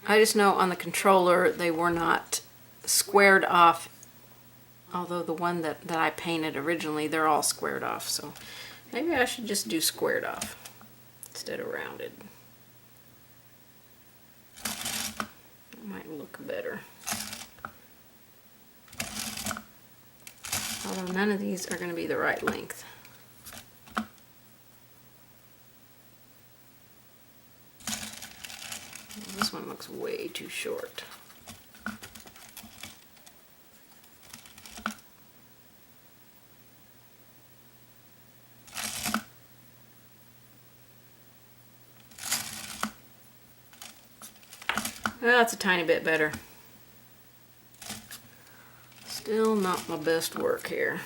I just know on the controller they were not squared off, although the one that I painted originally, they're all squared off, so maybe I should just do squared off instead of rounded. It might look better. Although none of these are going to be the right length. This one looks way too short. Well, that's a tiny bit better. Still not my best work here.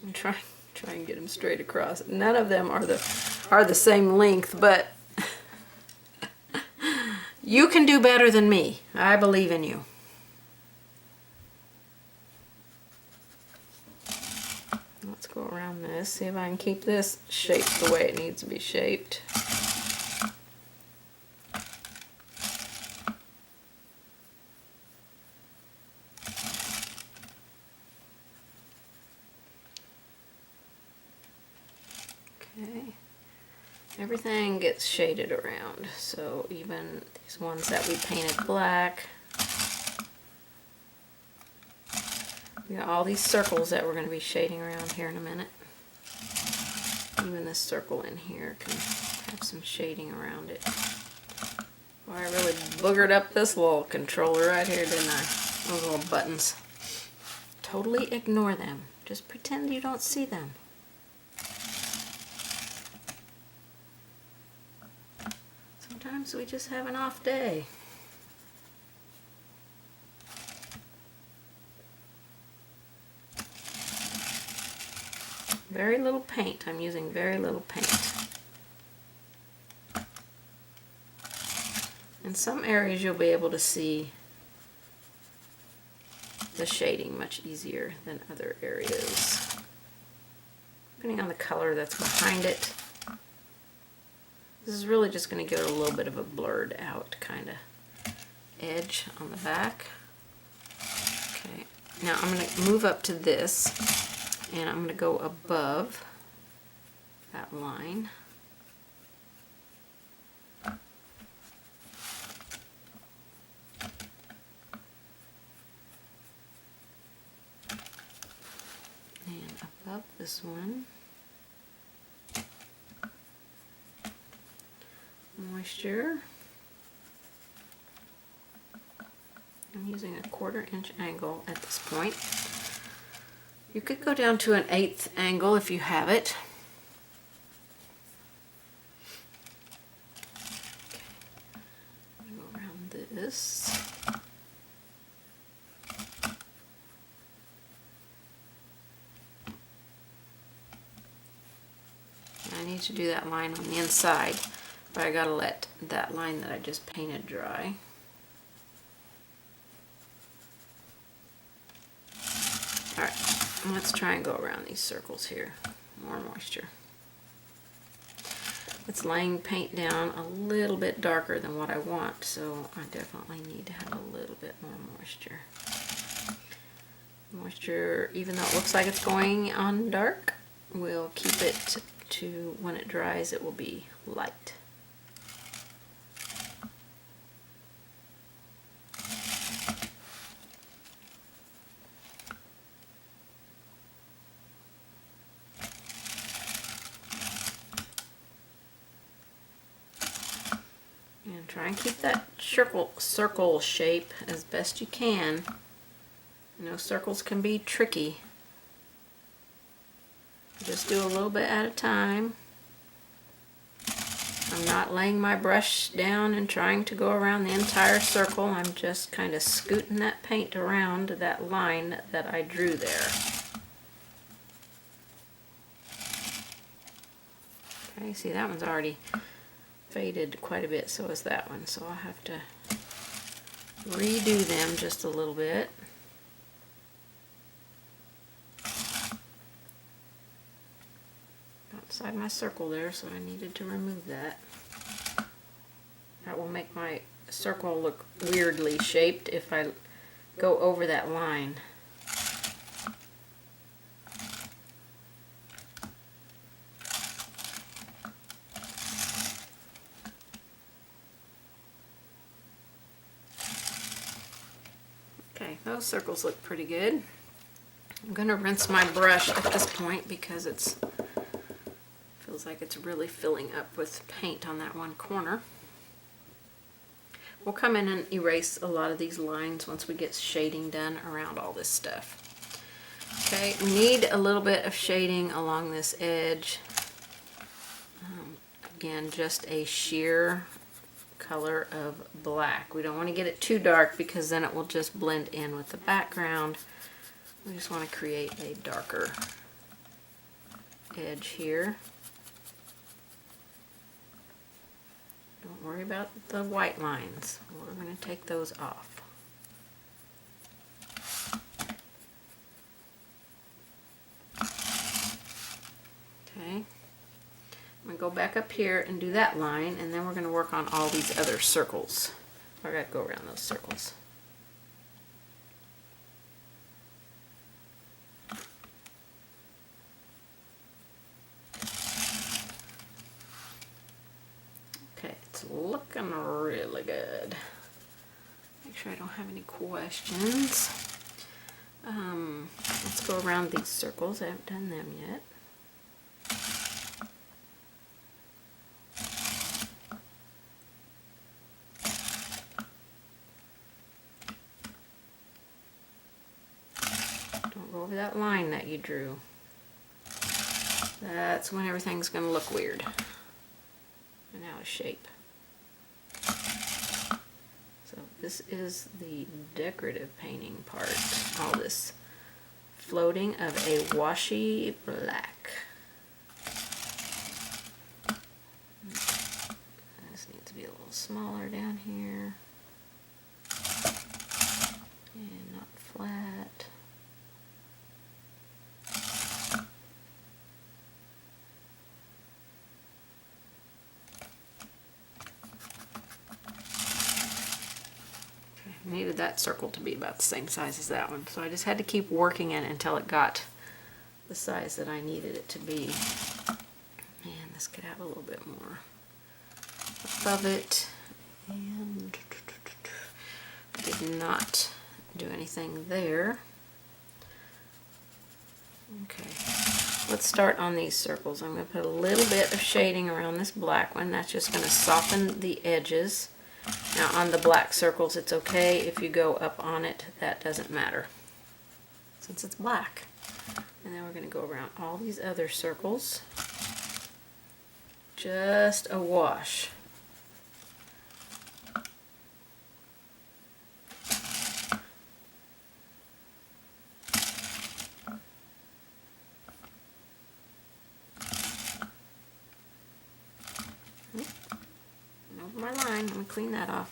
I'm trying and get them straight across. None of them are the same length, but You can do better than me. I believe in you. Let's go around this, see if I can keep this shaped the way it needs to be shaped. Okay. Everything gets shaded around, so even these ones that we painted black. We got all these circles that we're going to be shading around here in a minute. Even this circle in here can have some shading around it. Well, I really boogered up this little controller right here, didn't I? Those little buttons. Totally ignore them. Just pretend you don't see them. Sometimes we just have an off day. Very little paint. I'm using very little paint. In some areas you'll be able to see the shading much easier than other areas, depending on the color that's behind it. This is really just going to give it a little bit of a blurred out kind of edge on the back. Okay, now I'm going to move up to this, and I'm going to go above that line. And above this one, moisture. I'm using a 1/4 inch angle at this point. You could go down to an 1/8 angle if you have it. Okay. Go around this. I need to do that line on the inside, but I gotta let that line that I just painted dry. Alright, let's try and go around these circles here. More moisture. It's laying paint down a little bit darker than what I want, so I definitely need to have a little bit more moisture. Moisture, even though it looks like it's going on dark, we'll keep it to when it dries, it will be light. And try and keep that circle shape as best you can. You know, circles can be tricky. Just do a little bit at a time. I'm not laying my brush down and trying to go around the entire circle. I'm just kind of scooting that paint around that line that I drew there. Okay, see that one's already faded quite a bit, so is that one. So I'll have to redo them just a little bit. Outside my circle there, so I needed to remove that. That will make my circle look weirdly shaped if I go over that line. Okay, those circles look pretty good. I'm going to rinse my brush at this point because it's feels like it's really filling up with paint on that one corner. We'll come in and erase a lot of these lines once we get shading done around all this stuff. Okay, we need a little bit of shading along this edge. Again, just a sheer color of black. We don't want to get it too dark because then it will just blend in with the background. We just want to create a darker edge here. Don't worry worry about the white lines. We're going to take those off. Okay. I'm going to go back up here and do that line, and then we're going to work on all these other circles. I got to go around those circles. Okay, it's looking really good. Make sure I don't have any questions. Let's go around these circles. I haven't done them yet. Don't go over that line that you drew. That's when everything's going to look weird and out of shape. So this is the decorative painting part. All this floating of a washy black. This needs to be a little smaller down here. And not flat. Needed that circle to be about the same size as that one, so I just had to keep working it until it got the size that I needed it to be. And this could have a little bit more above it. And did not do anything there. Okay, let's start on these circles. I'm going to put a little bit of shading around this black one. That's just going to soften the edges. Now on the black circles, it's okay if you go up on it. That doesn't matter since it's black. And then we're going to go around all these other circles. Just a wash. My line. I'm going to clean that off.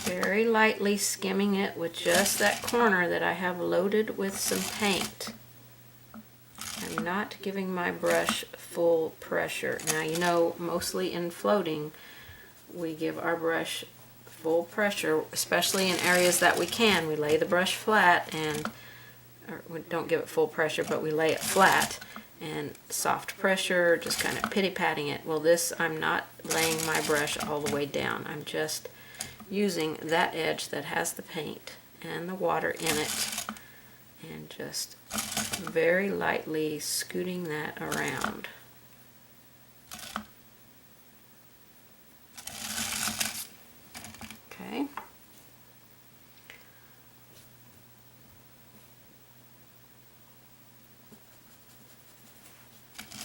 Very lightly skimming it with just that corner that I have loaded with some paint. I'm not giving my brush full pressure. Now you know, mostly in floating, we give our brush full pressure, especially in areas that we can. We lay the brush flat, and or we don't give it full pressure, but we lay it flat, and soft pressure, just kind of pity-patting it. Well, this, I'm not laying my brush all the way down. I'm just using that edge that has the paint and the water in it, and just very lightly scooting that around. Okay.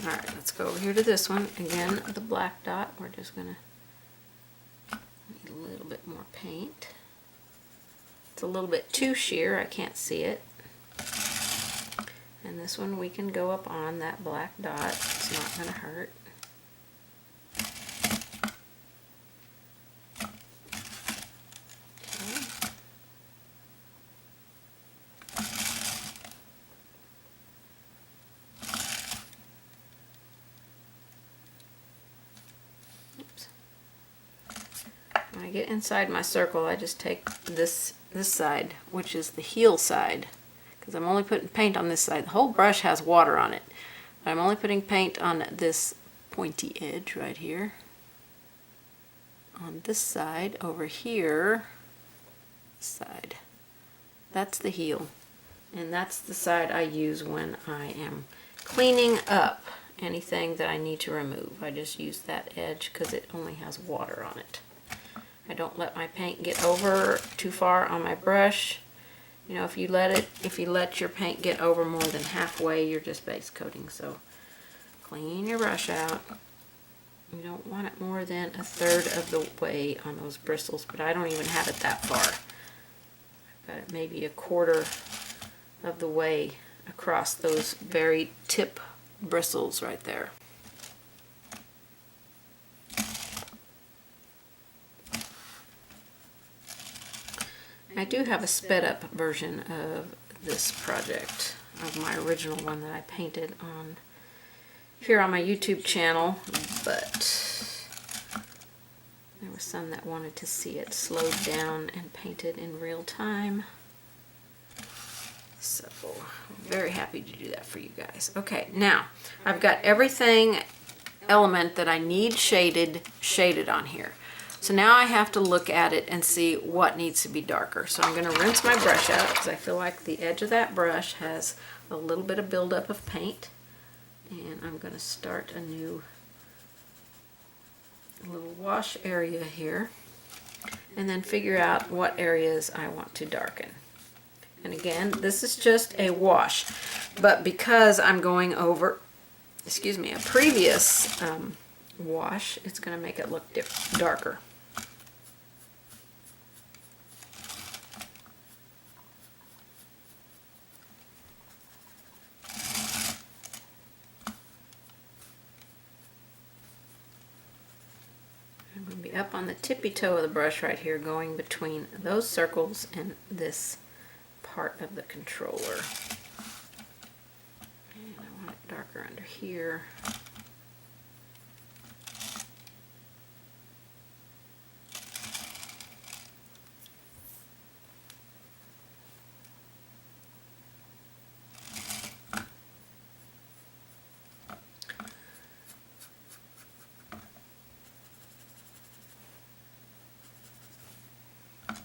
Alright, let's go over here to this one. Again, the black dot. We're just going to need a little bit more paint. It's a little bit too sheer. I can't see it. And this one we can go up on that black dot. It's not going to hurt. When I get inside my circle, I just take this side, which is the heel side, because I'm only putting paint on this side. The whole brush has water on it, but I'm only putting paint on this pointy edge right here. On this side, over here, side, that's the heel, and that's the side I use when I am cleaning up anything that I need to remove. I just use that edge because it only has water on it. I don't let my paint get over too far on my brush. You know, if you let your paint get over more than halfway, you're just base coating. So clean your brush out. You don't want it more than a third of the way on those bristles, but I don't even have it that far. I've got it maybe a quarter of the way across those very tip bristles right there. I do have a sped up version of this project, of my original one that I painted on here on my YouTube channel, but there was some that wanted to see it slowed down and painted in real time. So I'm very happy to do that for you guys. Okay, now I've got everything element that I need shaded on here. So now I have to look at it and see what needs to be darker. So I'm going to rinse my brush out because I feel like the edge of that brush has a little bit of buildup of paint. And I'm going to start a new little wash area here. And then figure out what areas I want to darken. And again, this is just a wash. But because I'm going over, a previous wash, it's going to make it look darker. I'm going to be up on the tippy toe of the brush right here, going between those circles and this part of the controller. And I want it darker under here.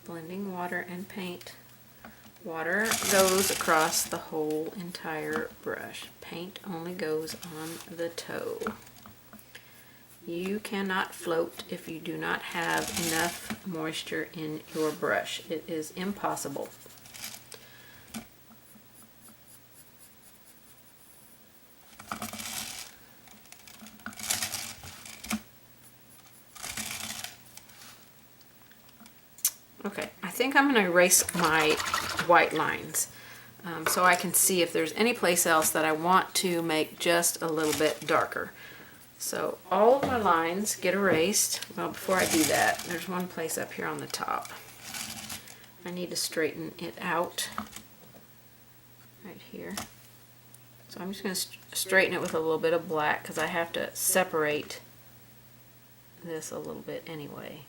Blending water and paint. Water goes across the whole entire brush. Paint only goes on the toe. You cannot float if you do not have enough moisture in your brush. It is impossible. Okay, I think I'm going to erase my white lines so I can see if there's any place else that I want to make just a little bit darker. So all of my lines get erased. Well, before I do that, there's one place up here on the top. I need to straighten it out right here. So I'm just going to straighten it with a little bit of black because I have to separate this a little bit anyway.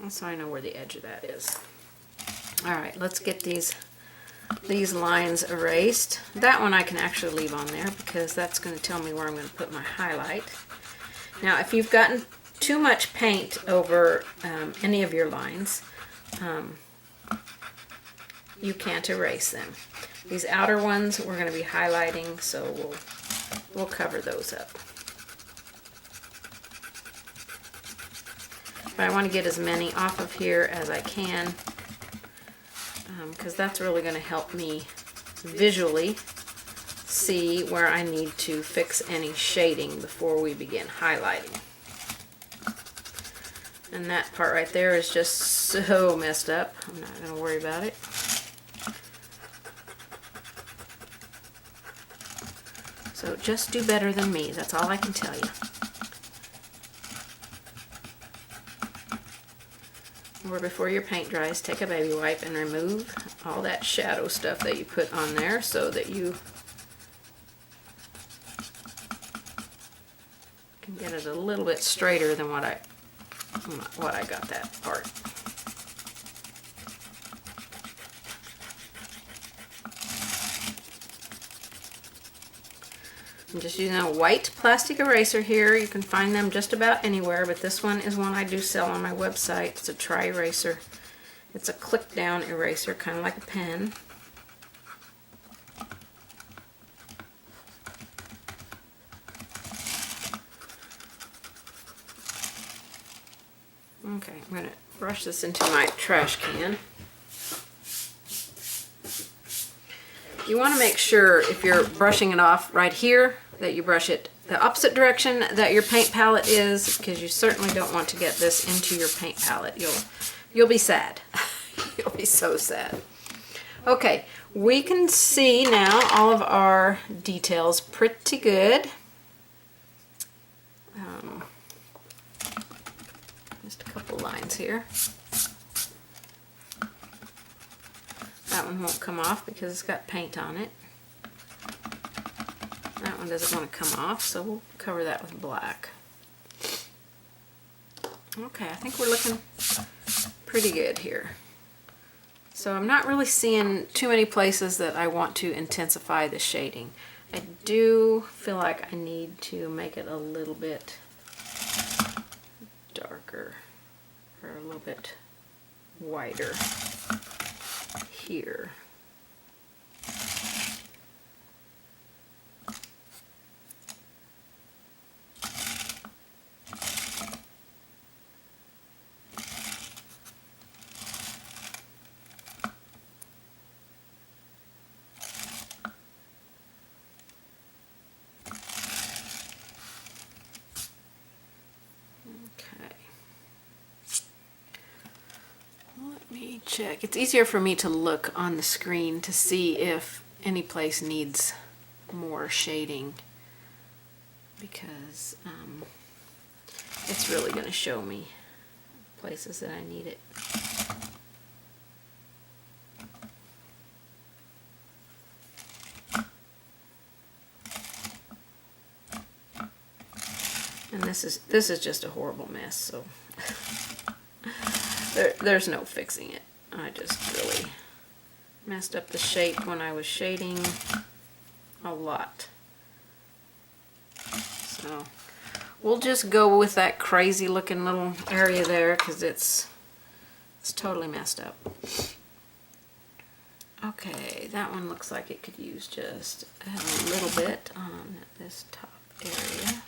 So I know where the edge of that is. Alright, let's get these lines erased. That one I can actually leave on there because that's going to tell me where I'm going to put my highlight. Now if you've gotten too much paint over any of your lines, you can't erase them. These outer ones we're going to be highlighting, so we'll cover those up. But I want to get as many off of here as I can because that's really going to help me visually see where I need to fix any shading before we begin highlighting. And that part right there is just so messed up. I'm not going to worry about it. So just do better than me. That's all I can tell you. Or before your paint dries, take a baby wipe and remove all that shadow stuff that you put on there so that you can get it a little bit straighter than what I got that part. I'm just using a white plastic eraser here. You can find them just about anywhere, but this one is one I do sell on my website. It's a Tri Eraser. It's a click down eraser, kind of like a pen. Okay, I'm going to brush this into my trash can. You want to make sure if you're brushing it off right here that you brush it the opposite direction that your paint palette is, because you certainly don't want to get this into your paint palette. You'll be sad. You'll be so sad. Okay, we can see now all of our details pretty good. Just a couple lines here. That one won't come off because it's got paint on it. That one doesn't want to come off, so we'll cover that with black. Okay, I think we're looking pretty good here. So I'm not really seeing too many places that I want to intensify the shading. I do feel like I need to make it a little bit darker, or a little bit whiter here. Check. It's easier for me to look on the screen to see if any place needs more shading, because it's really going to show me places that I need it. And this is just a horrible mess, so there's no fixing it. I just really messed up the shape when I was shading a lot. So we'll just go with that crazy looking little area there because it's totally messed up. Okay, that one looks like it could use just a little bit on this top area.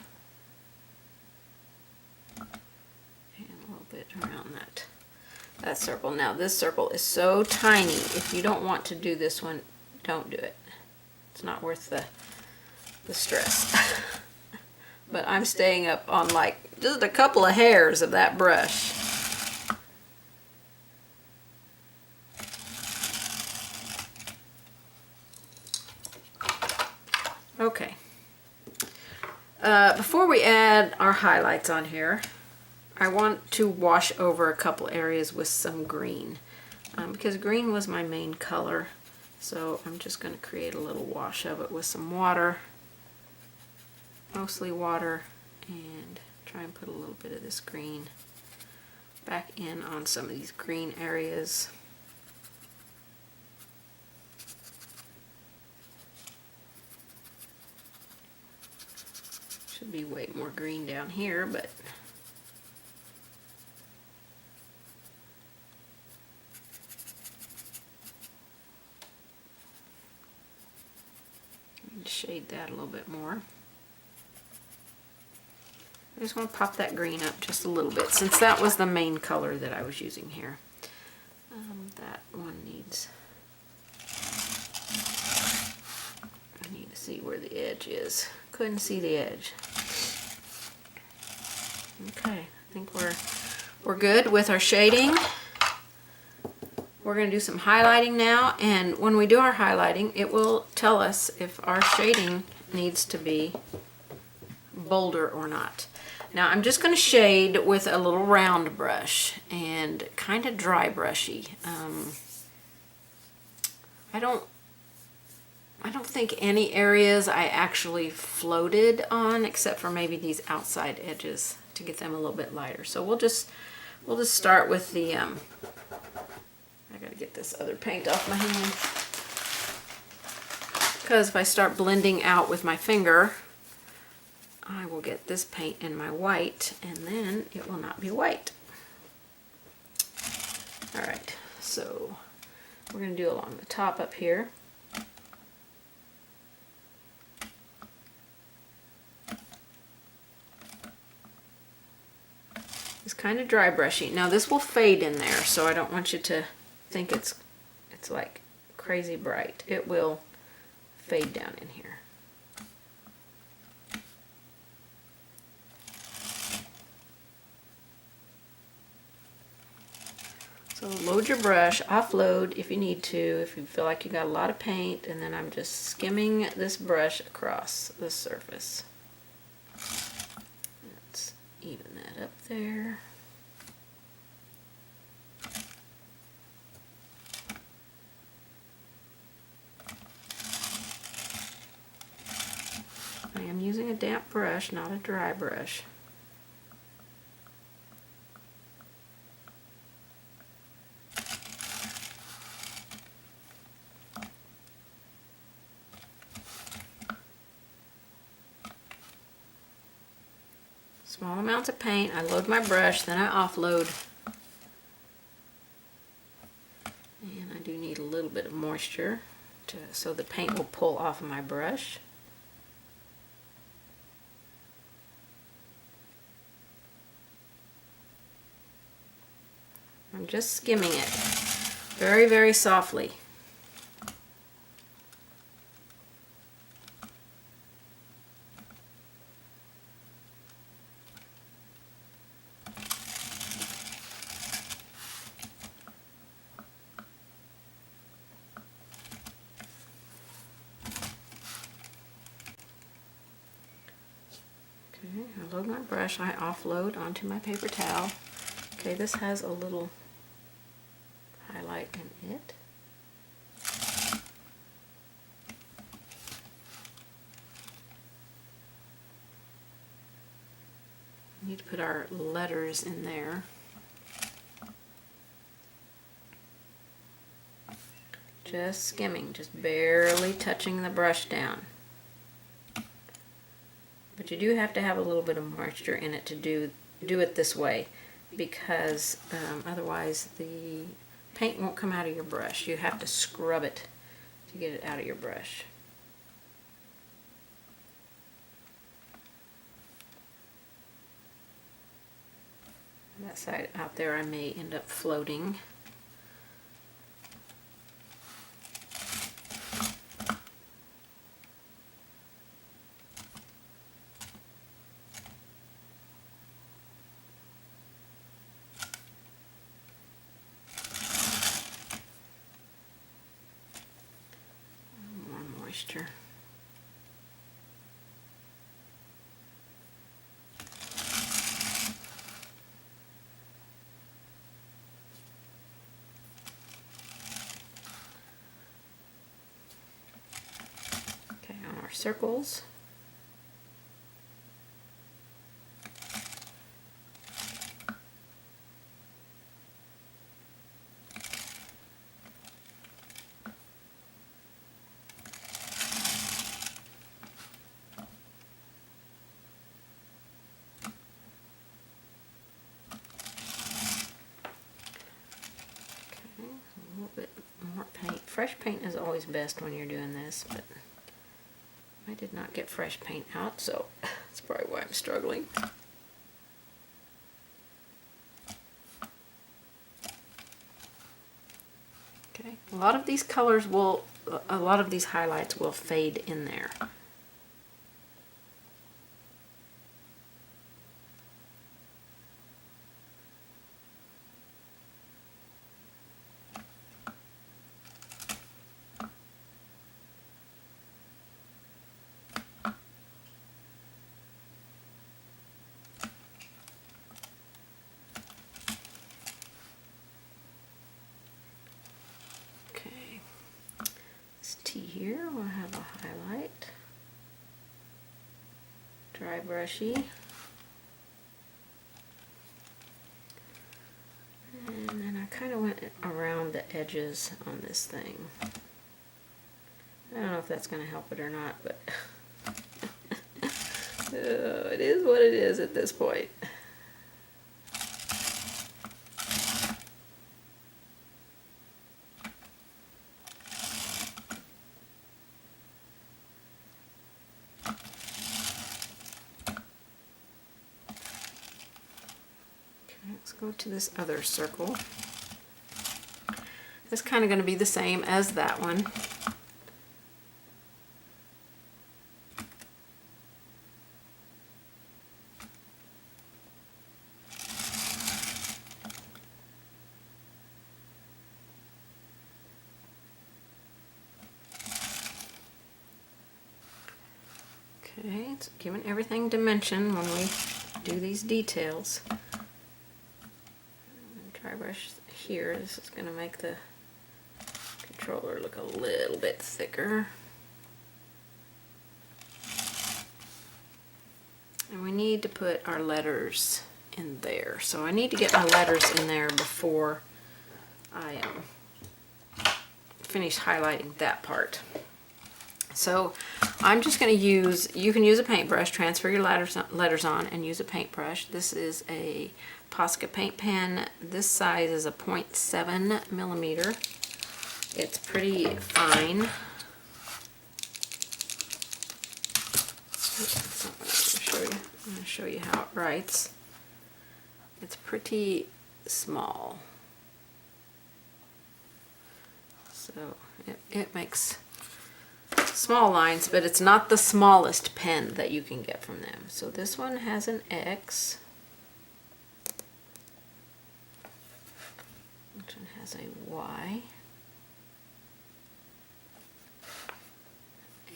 And a little bit around that circle. Now this circle is so tiny. If you don't want to do this one, don't do it. It's not worth the stress. But I'm staying up on like just a couple of hairs of that brush. Okay. Before we add our highlights on here, I want to wash over a couple areas with some green, because green was my main color. So I'm just going to create a little wash of it with some water, mostly water, and try and put a little bit of this green back in on some of these green areas. Should be way more green down here, but shade that a little bit more. I just want to pop that green up just a little bit, since that was the main color that I was using here. That one needs, I need to see where the edge is. Couldn't see the edge. Okay, I think we're good with our shading. We're going to do some highlighting now, and when we do our highlighting, it will tell us if our shading needs to be bolder or not. Now I'm just going to shade with a little round brush and kind of dry brushy. I don't think any areas I actually floated on, except for maybe these outside edges to get them a little bit lighter. So we'll just start with the I gotta get this other paint off my hand, because if I start blending out with my finger, I will get this paint in my white, and then it will not be white. Alright, so we're going to do along the top up here. It's kind of dry brushy. Now this will fade in there, so I don't want you to think it's like crazy bright. It will fade down in here. So load your brush, offload if you need to, if you feel like you got a lot of paint, and then I'm just skimming this brush across the surface. Let's even that up there. I am using a damp brush, not a dry brush. Small amounts of paint. I load my brush, then I offload. And I do need a little bit of moisture so the paint will pull off of my brush. I'm just skimming it very, very softly. Okay, I load my brush, I offload onto my paper towel. Okay, this has a little highlight in it. We need to put our letters in there. Just skimming, just barely touching the brush down. But you do have to have a little bit of moisture in it to do it this way, because otherwise the paint won't come out of your brush. You have to scrub it to get it out of your brush. That side out there I may end up floating. More moisture. Circles. Okay, a little bit more paint. Fresh paint is always best when you're doing this, but I did not get fresh paint out, so that's probably why I'm struggling. Okay, a lot of these colors will, a lot of these highlights will fade in there. Here we'll have a highlight, dry brushy, and then I kind of went around the edges on this thing. I don't know if that's going to help it or not, but it is what it is at this point. Let's go to this other circle. This is kind of going to be the same as that one. Okay, it's giving everything dimension when we do these details. Dry brush here. This is going to make the controller look a little bit thicker. And we need to put our letters in there. So I need to get my letters in there before I finish highlighting that part. So I'm just going to use, you can use a paintbrush, transfer your letters on and use a paintbrush. This is a Posca paint pen. This size is a 0.7 millimeter. It's pretty fine. That's not what I'm going to show you. I'm going to show you how it writes. It's pretty small. So it makes small lines, but it's not the smallest pen that you can get from them. So this one has an X. This one has a Y.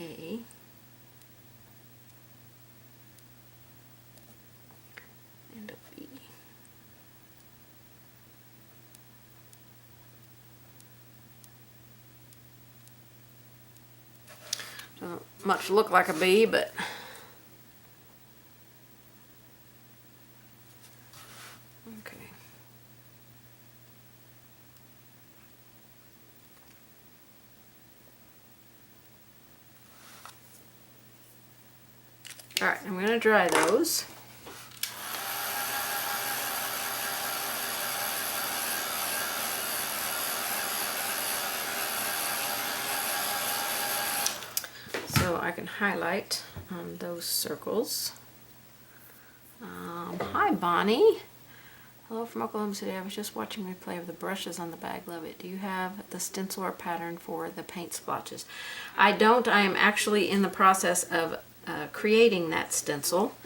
A. And a B. Doesn't much look like a bee, but okay. All right, I'm going to dry those. So I can highlight those circles. Hi Bonnie. Hello from Oklahoma City. I was just watching replay of the brushes on the bag. Love it. Do you have the stencil or pattern for the paint splotches? I don't. I am actually in the process of creating that stencil.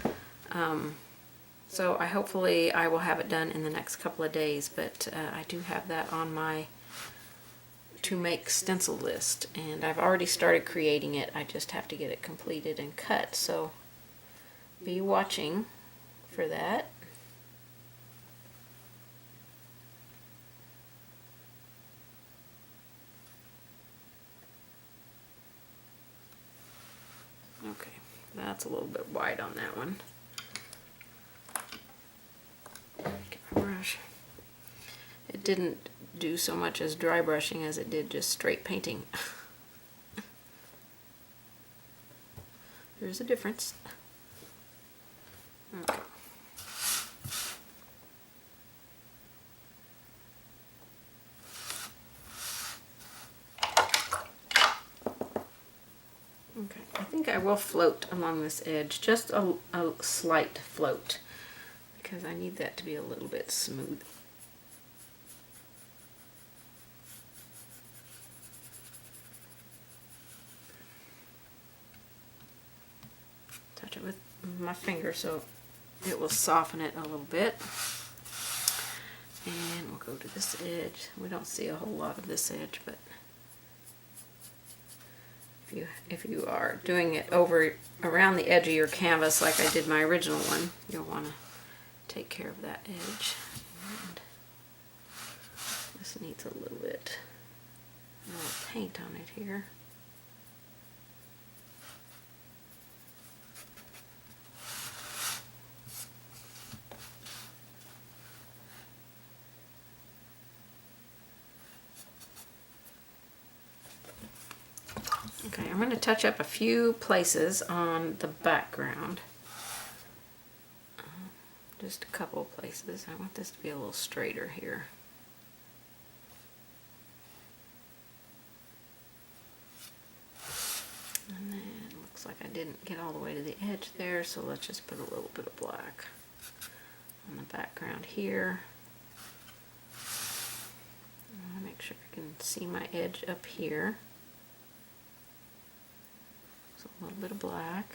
So hopefully I will have it done in the next couple of days, but I do have that on my to make stencil list, and I've already started creating it. I just have to get it completed and cut, so be watching for that. Okay, that's a little bit wide on that one. Get my brush. It didn't do so much as dry brushing as it did just straight painting. There's a difference. Okay. Okay, I think I will float along this edge, just a slight float, because I need that to be a little bit smooth. Touch it with my finger so it will soften it a little bit. And we'll go to this edge. We don't see a whole lot of this edge, but if you are doing it over around the edge of your canvas like I did my original one, you'll want to take care of that edge. And this needs a little bit more paint on it here. Okay, I'm going to touch up a few places on the background. Just a couple of places. I want this to be a little straighter here. And then it looks like I didn't get all the way to the edge there, so let's just put a little bit of black on the background here. I want to make sure I can see my edge up here. So a little bit of black.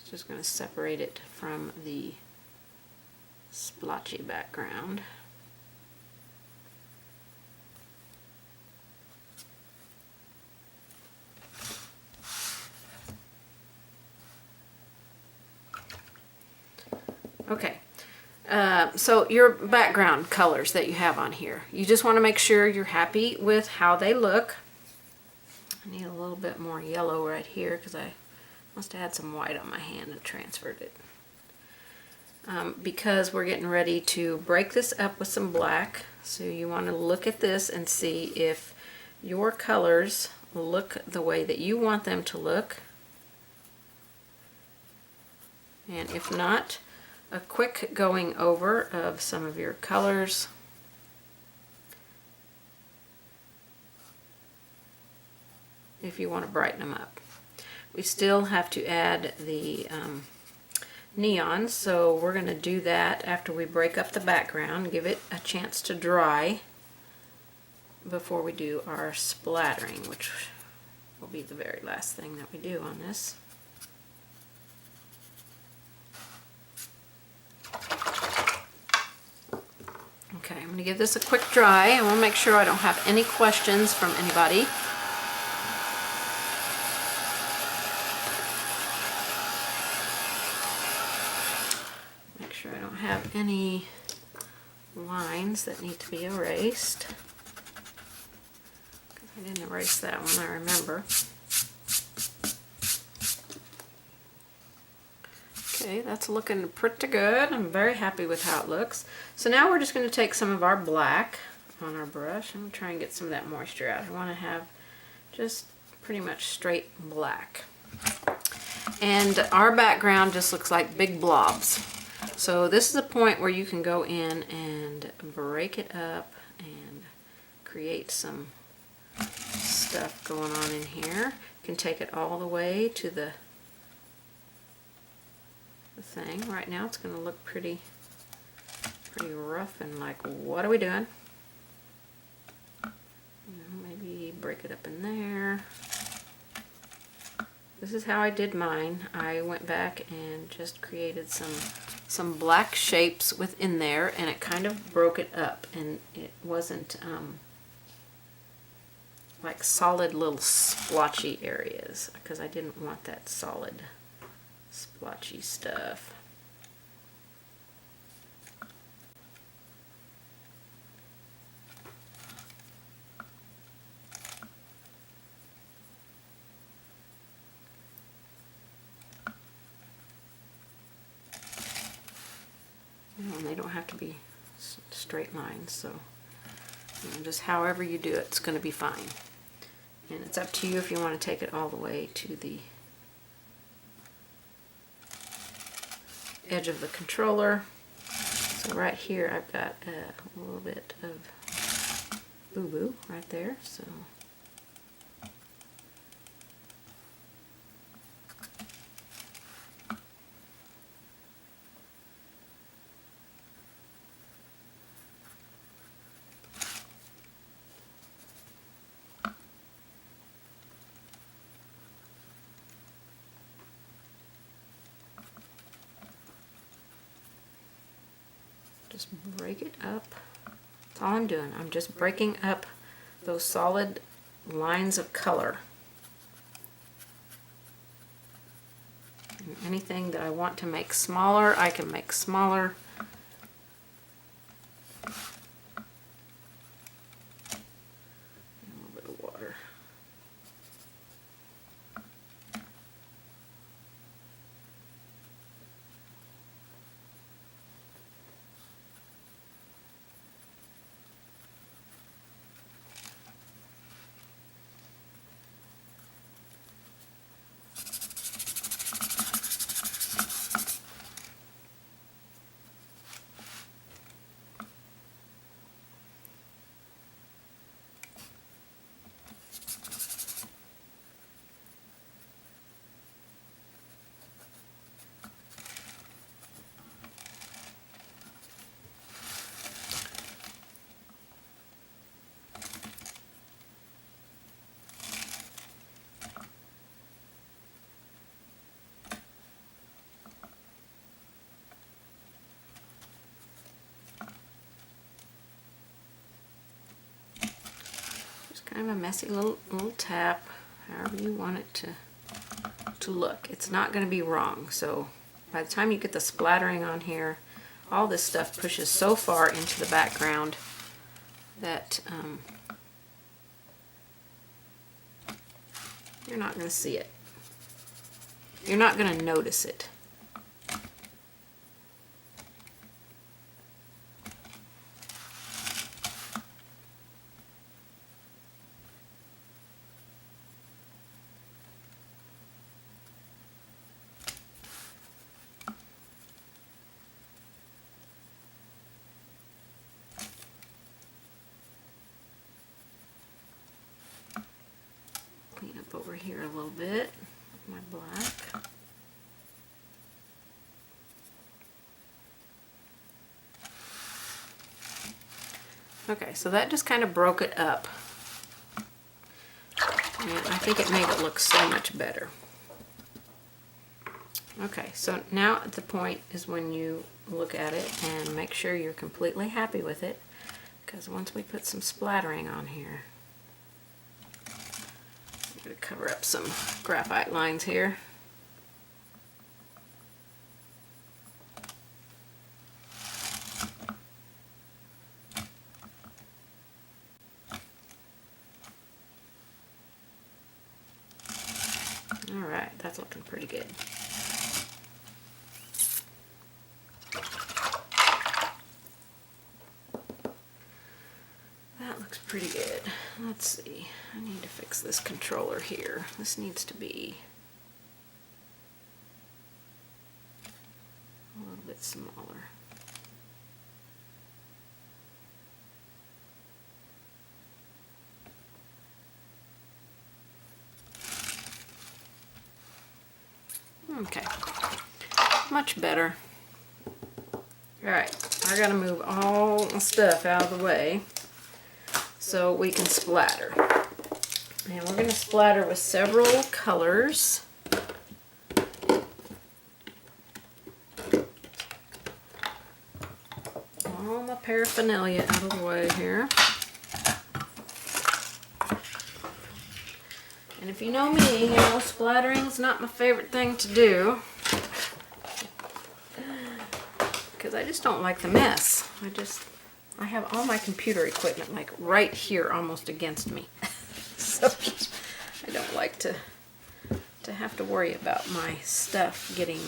Just going to separate it from the splotchy background. Okay. So your background colors that you have on here, you just want to make sure you're happy with how they look. I need a little bit more yellow right here because I must have had some white on my hand and transferred it. Because we're getting ready to break this up with some black, so you want to look at this and see if your colors look the way that you want them to look. And if not, a quick going over of some of your colors. If you want to brighten them up. We still have to add the neon, so we're going to do that after we break up the background, give it a chance to dry before we do our splattering, which will be the very last thing that we do on this. Okay, I'm going to give this a quick dry. I want to make sure I don't have any questions from anybody. I don't have any lines that need to be erased. I didn't erase that one, I remember. Okay, that's looking pretty good. I'm very happy with how it looks. So now we're just going to take some of our black on our brush and try and get some of that moisture out. I want to have just pretty much straight black. And our background just looks like big blobs. So this is a point where you can go in and break it up and create some stuff going on in here. You can take it all the way to the thing. Right now it's going to look pretty rough and like, what are we doing? Maybe break it up in there. This is how I did mine. I went back and just created some black shapes within there, and it kind of broke it up, and it wasn't like solid little splotchy areas, because I didn't want that solid splotchy stuff. And they don't have to be straight lines, so just however you do it, it's going to be fine. And it's up to you if you want to take it all the way to the edge of the controller. So right here I've got a little bit of boo-boo right there. So just break it up. That's all I'm doing. I'm just breaking up those solid lines of color. And anything that I want to make smaller, I can make smaller. A little bit of water. Kind of a messy little tap, however you want it to look. It's not going to be wrong. So by the time you get the splattering on here, all this stuff pushes so far into the background that you're not going to see it. You're not going to notice it. Clean up over here a little bit with my black. Okay, so that just kind of broke it up. And I think it made it look so much better. Okay, so now at the point is when you look at it and make sure you're completely happy with it, because once we put some splattering on here, I'm going to cover up some graphite lines here. Alright, that's looking pretty good. That looks pretty good. Let's see. I need to fix this controller here. This needs to be a little bit smaller. Okay, much better. Alright, I gotta move all the stuff out of the way so we can splatter. And we're gonna splatter with several colors. All my paraphernalia out of the way here. And if you know me, you know splattering's not my favorite thing to do, because I just don't like the mess. I have all my computer equipment like right here almost against me. So I don't like to have to worry about my stuff getting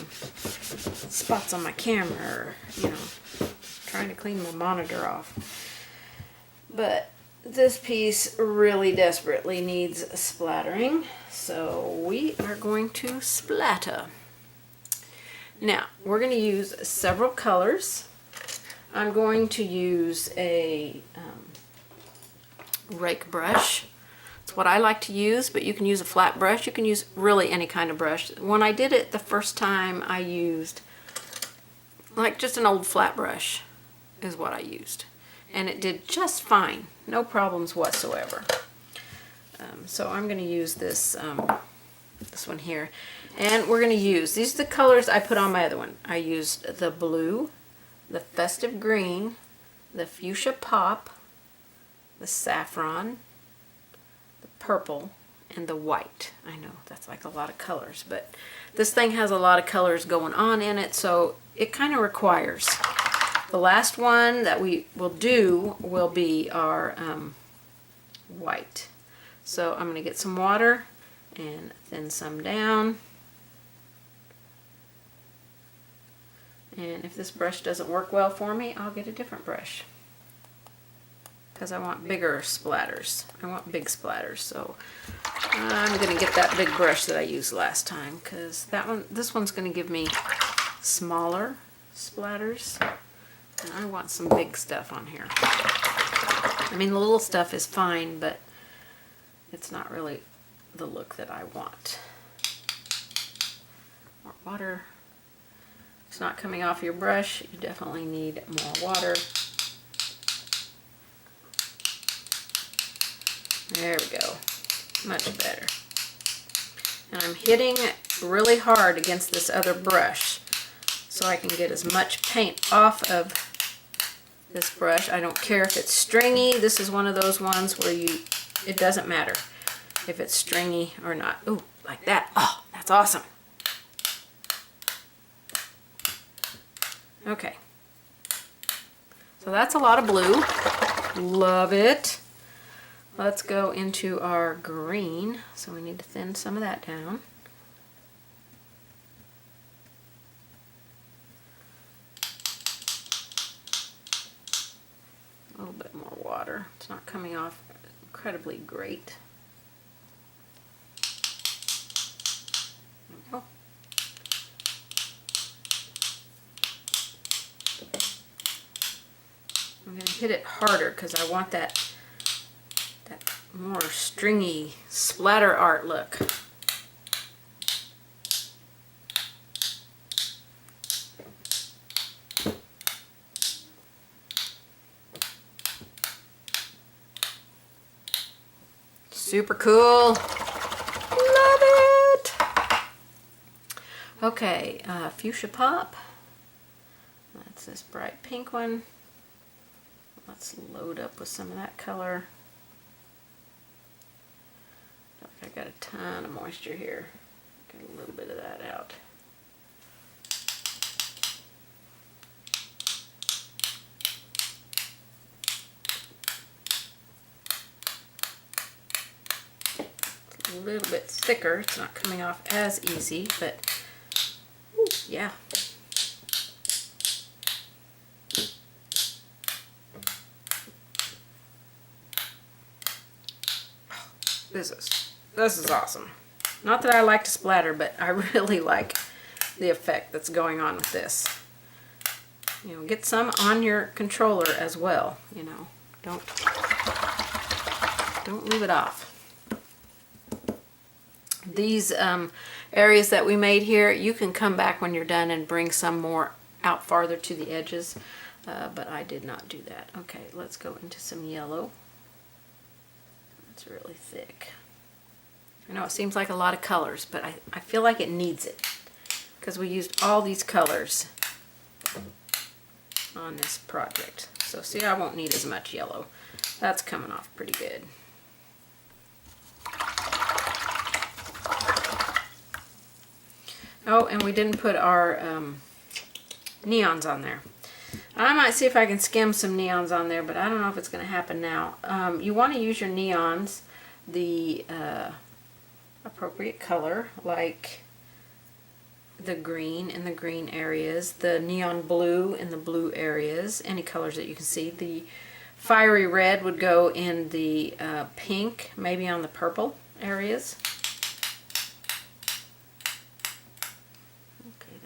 spots on my camera or, you know, trying to clean my monitor off. But this piece really desperately needs splattering, so we are going to splatter. Now, we're going to use several colors. I'm going to use a rake brush. It's what I like to use, but you can use a flat brush. You can use really any kind of brush. When I did it the first time, I used like just an old flat brush is what I used. And it did just fine. No problems whatsoever. So I'm going to use this this one here. And we're going to use, these are the colors I put on my other one. I used the blue, the festive green, the fuchsia pop, the saffron, the purple, and the white. I know that's like a lot of colors, but this thing has a lot of colors going on in it, so it kind of requires. The last one that we will do will be our white. So I'm going to get some water and thin some down. And if this brush doesn't work well for me, I'll get a different brush. Because I want bigger splatters. I want big splatters. So I'm going to get that big brush that I used last time, because this one's going to give me smaller splatters. And I want some big stuff on here. I mean, the little stuff is fine, but it's not really the look that I want. More water. It's not coming off your brush. You definitely need more water. There we go. Much better. And I'm hitting really hard against this other brush so I can get as much paint off of this brush. I don't care if it's stringy. This is one of those ones where it doesn't matter if it's stringy or not. Ooh, like that. Oh, that's awesome. Okay. So that's a lot of blue. Love it. Let's go into our green. So we need to thin some of that down. A little bit more water. It's not coming off incredibly great. There we go. I'm going to hit it harder because I want that more stringy splatter art look. Super cool. Love it. Okay, fuchsia pop. That's this bright pink one. Let's load up with some of that color. I got a ton of moisture here. Get a little bit of that out. It's a little bit thicker. It's not coming off as easy, but ooh, yeah. This is awesome. Not that I like to splatter, but I really like the effect that's going on with this. You know, get some on your controller as well, you know. Don't leave it off. These areas that we made here, you can come back when you're done and bring some more out farther to the edges, but I did not do that. Okay, let's go into some yellow. It's really thick. I know it seems like a lot of colors, but I feel like it needs it because we used all these colors on this project. So see, I won't need as much yellow. That's coming off pretty good. Oh, and we didn't put our neons on there. I might see if I can skim some neons on there, but I don't know if it's going to happen now. You want to use your neons the appropriate color, like the green in the green areas, the neon blue in the blue areas, any colors that you can see. The fiery red would go in the pink, maybe on the purple areas. Okay,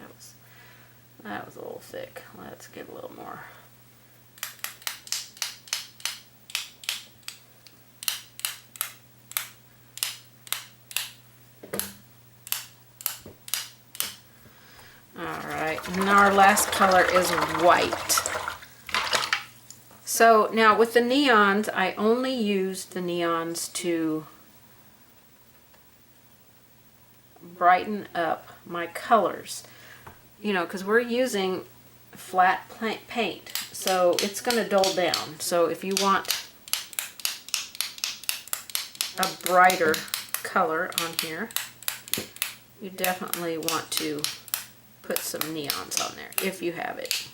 that was a little thick. Let's get a little more. Alright, and our last color is white. So now with the neons, I only used the neons to brighten up my colors. You know, because we're using flat paint, so it's going to dull down. So if you want a brighter color on here, you definitely want to put some neons on there if you have it.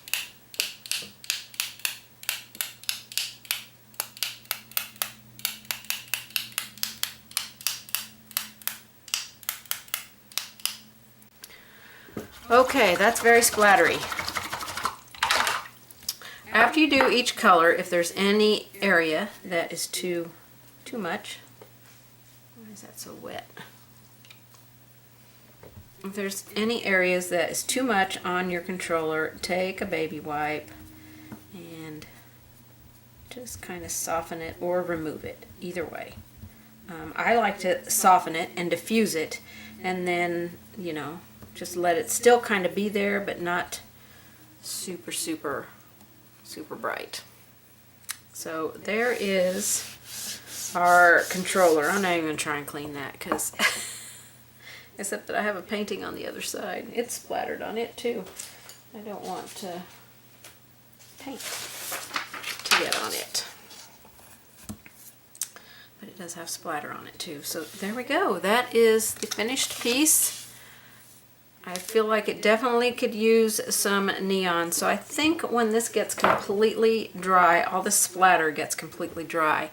Okay, that's very splattery. After you do each color, if there's any area that is too much, why is that so wet? If there's any areas that is too much on your controller, take a baby wipe and just kind of soften it or remove it, either way. I like to soften it and diffuse it, and then, you know, just let it still kind of be there, but not super, super, super bright. So there is our controller. I'm not even going to try and clean that because except that I have a painting on the other side. It's splattered on it too. I don't want paint to get on it. But it does have splatter on it too. So there we go. That is the finished piece. I feel like it definitely could use some neon. So I think when this gets completely dry, all the splatter gets completely dry,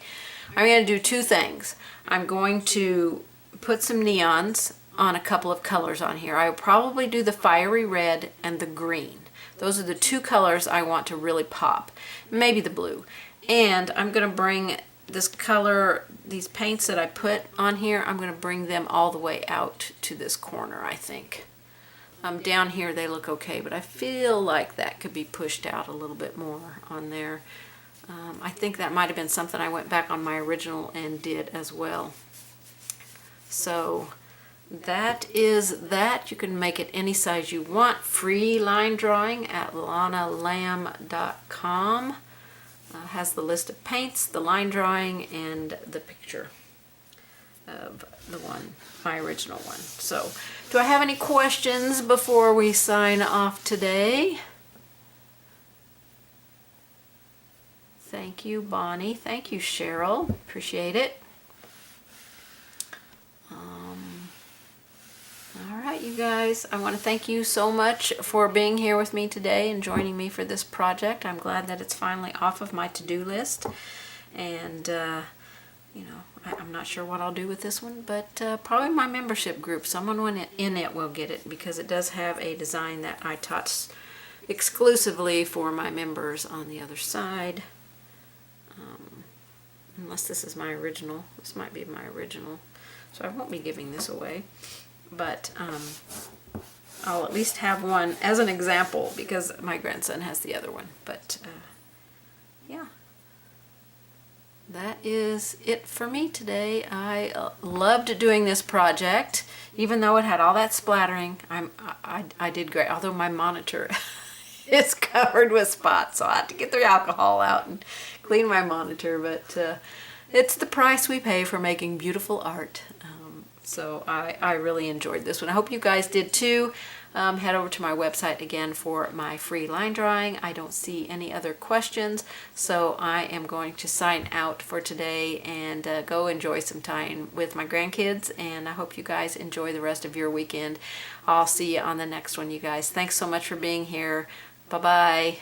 I'm going to do two things. I'm going to put some neons on a couple of colors on here. I will probably do the fiery red and the green. Those are the two colors I want to really pop. Maybe the blue. And I'm going to bring this color, these paints that I put on here, I'm going to bring them all the way out to this corner, I think. Down here they look okay, but I feel like that could be pushed out a little bit more on there. I think that might have been something I went back on my original and did as well. So that is that. You can make it any size you want. Free line drawing at lonnalamb.com. Has the list of paints, the line drawing, and the picture of the one, my original one. So, do I have any questions before we sign off today? Thank you, Bonnie. Thank you, Cheryl. Appreciate it. All right, you guys. I want to thank you so much for being here with me today and joining me for this project. I'm glad that it's finally off of my to-do list. And, you know, I'm not sure what I'll do with this one, but probably my membership group. Someone in it will get it because it does have a design that I taught exclusively for my members on the other side. Unless this is my original. This might be my original. So I won't be giving this away. But I'll at least have one as an example because my grandson has the other one. But yeah, that is it for me today. I loved doing this project, even though it had all that splattering. I did great, although my monitor is covered with spots, so I had to get the alcohol out and clean my monitor. But it's the price we pay for making beautiful art. So I really enjoyed this one. I hope you guys did too. Head over to my website again for my free line drawing. I don't see any other questions, so I am going to sign out for today and go enjoy some time with my grandkids, and I hope you guys enjoy the rest of your weekend. I'll see you on the next one, you guys. Thanks so much for being here. Bye-bye.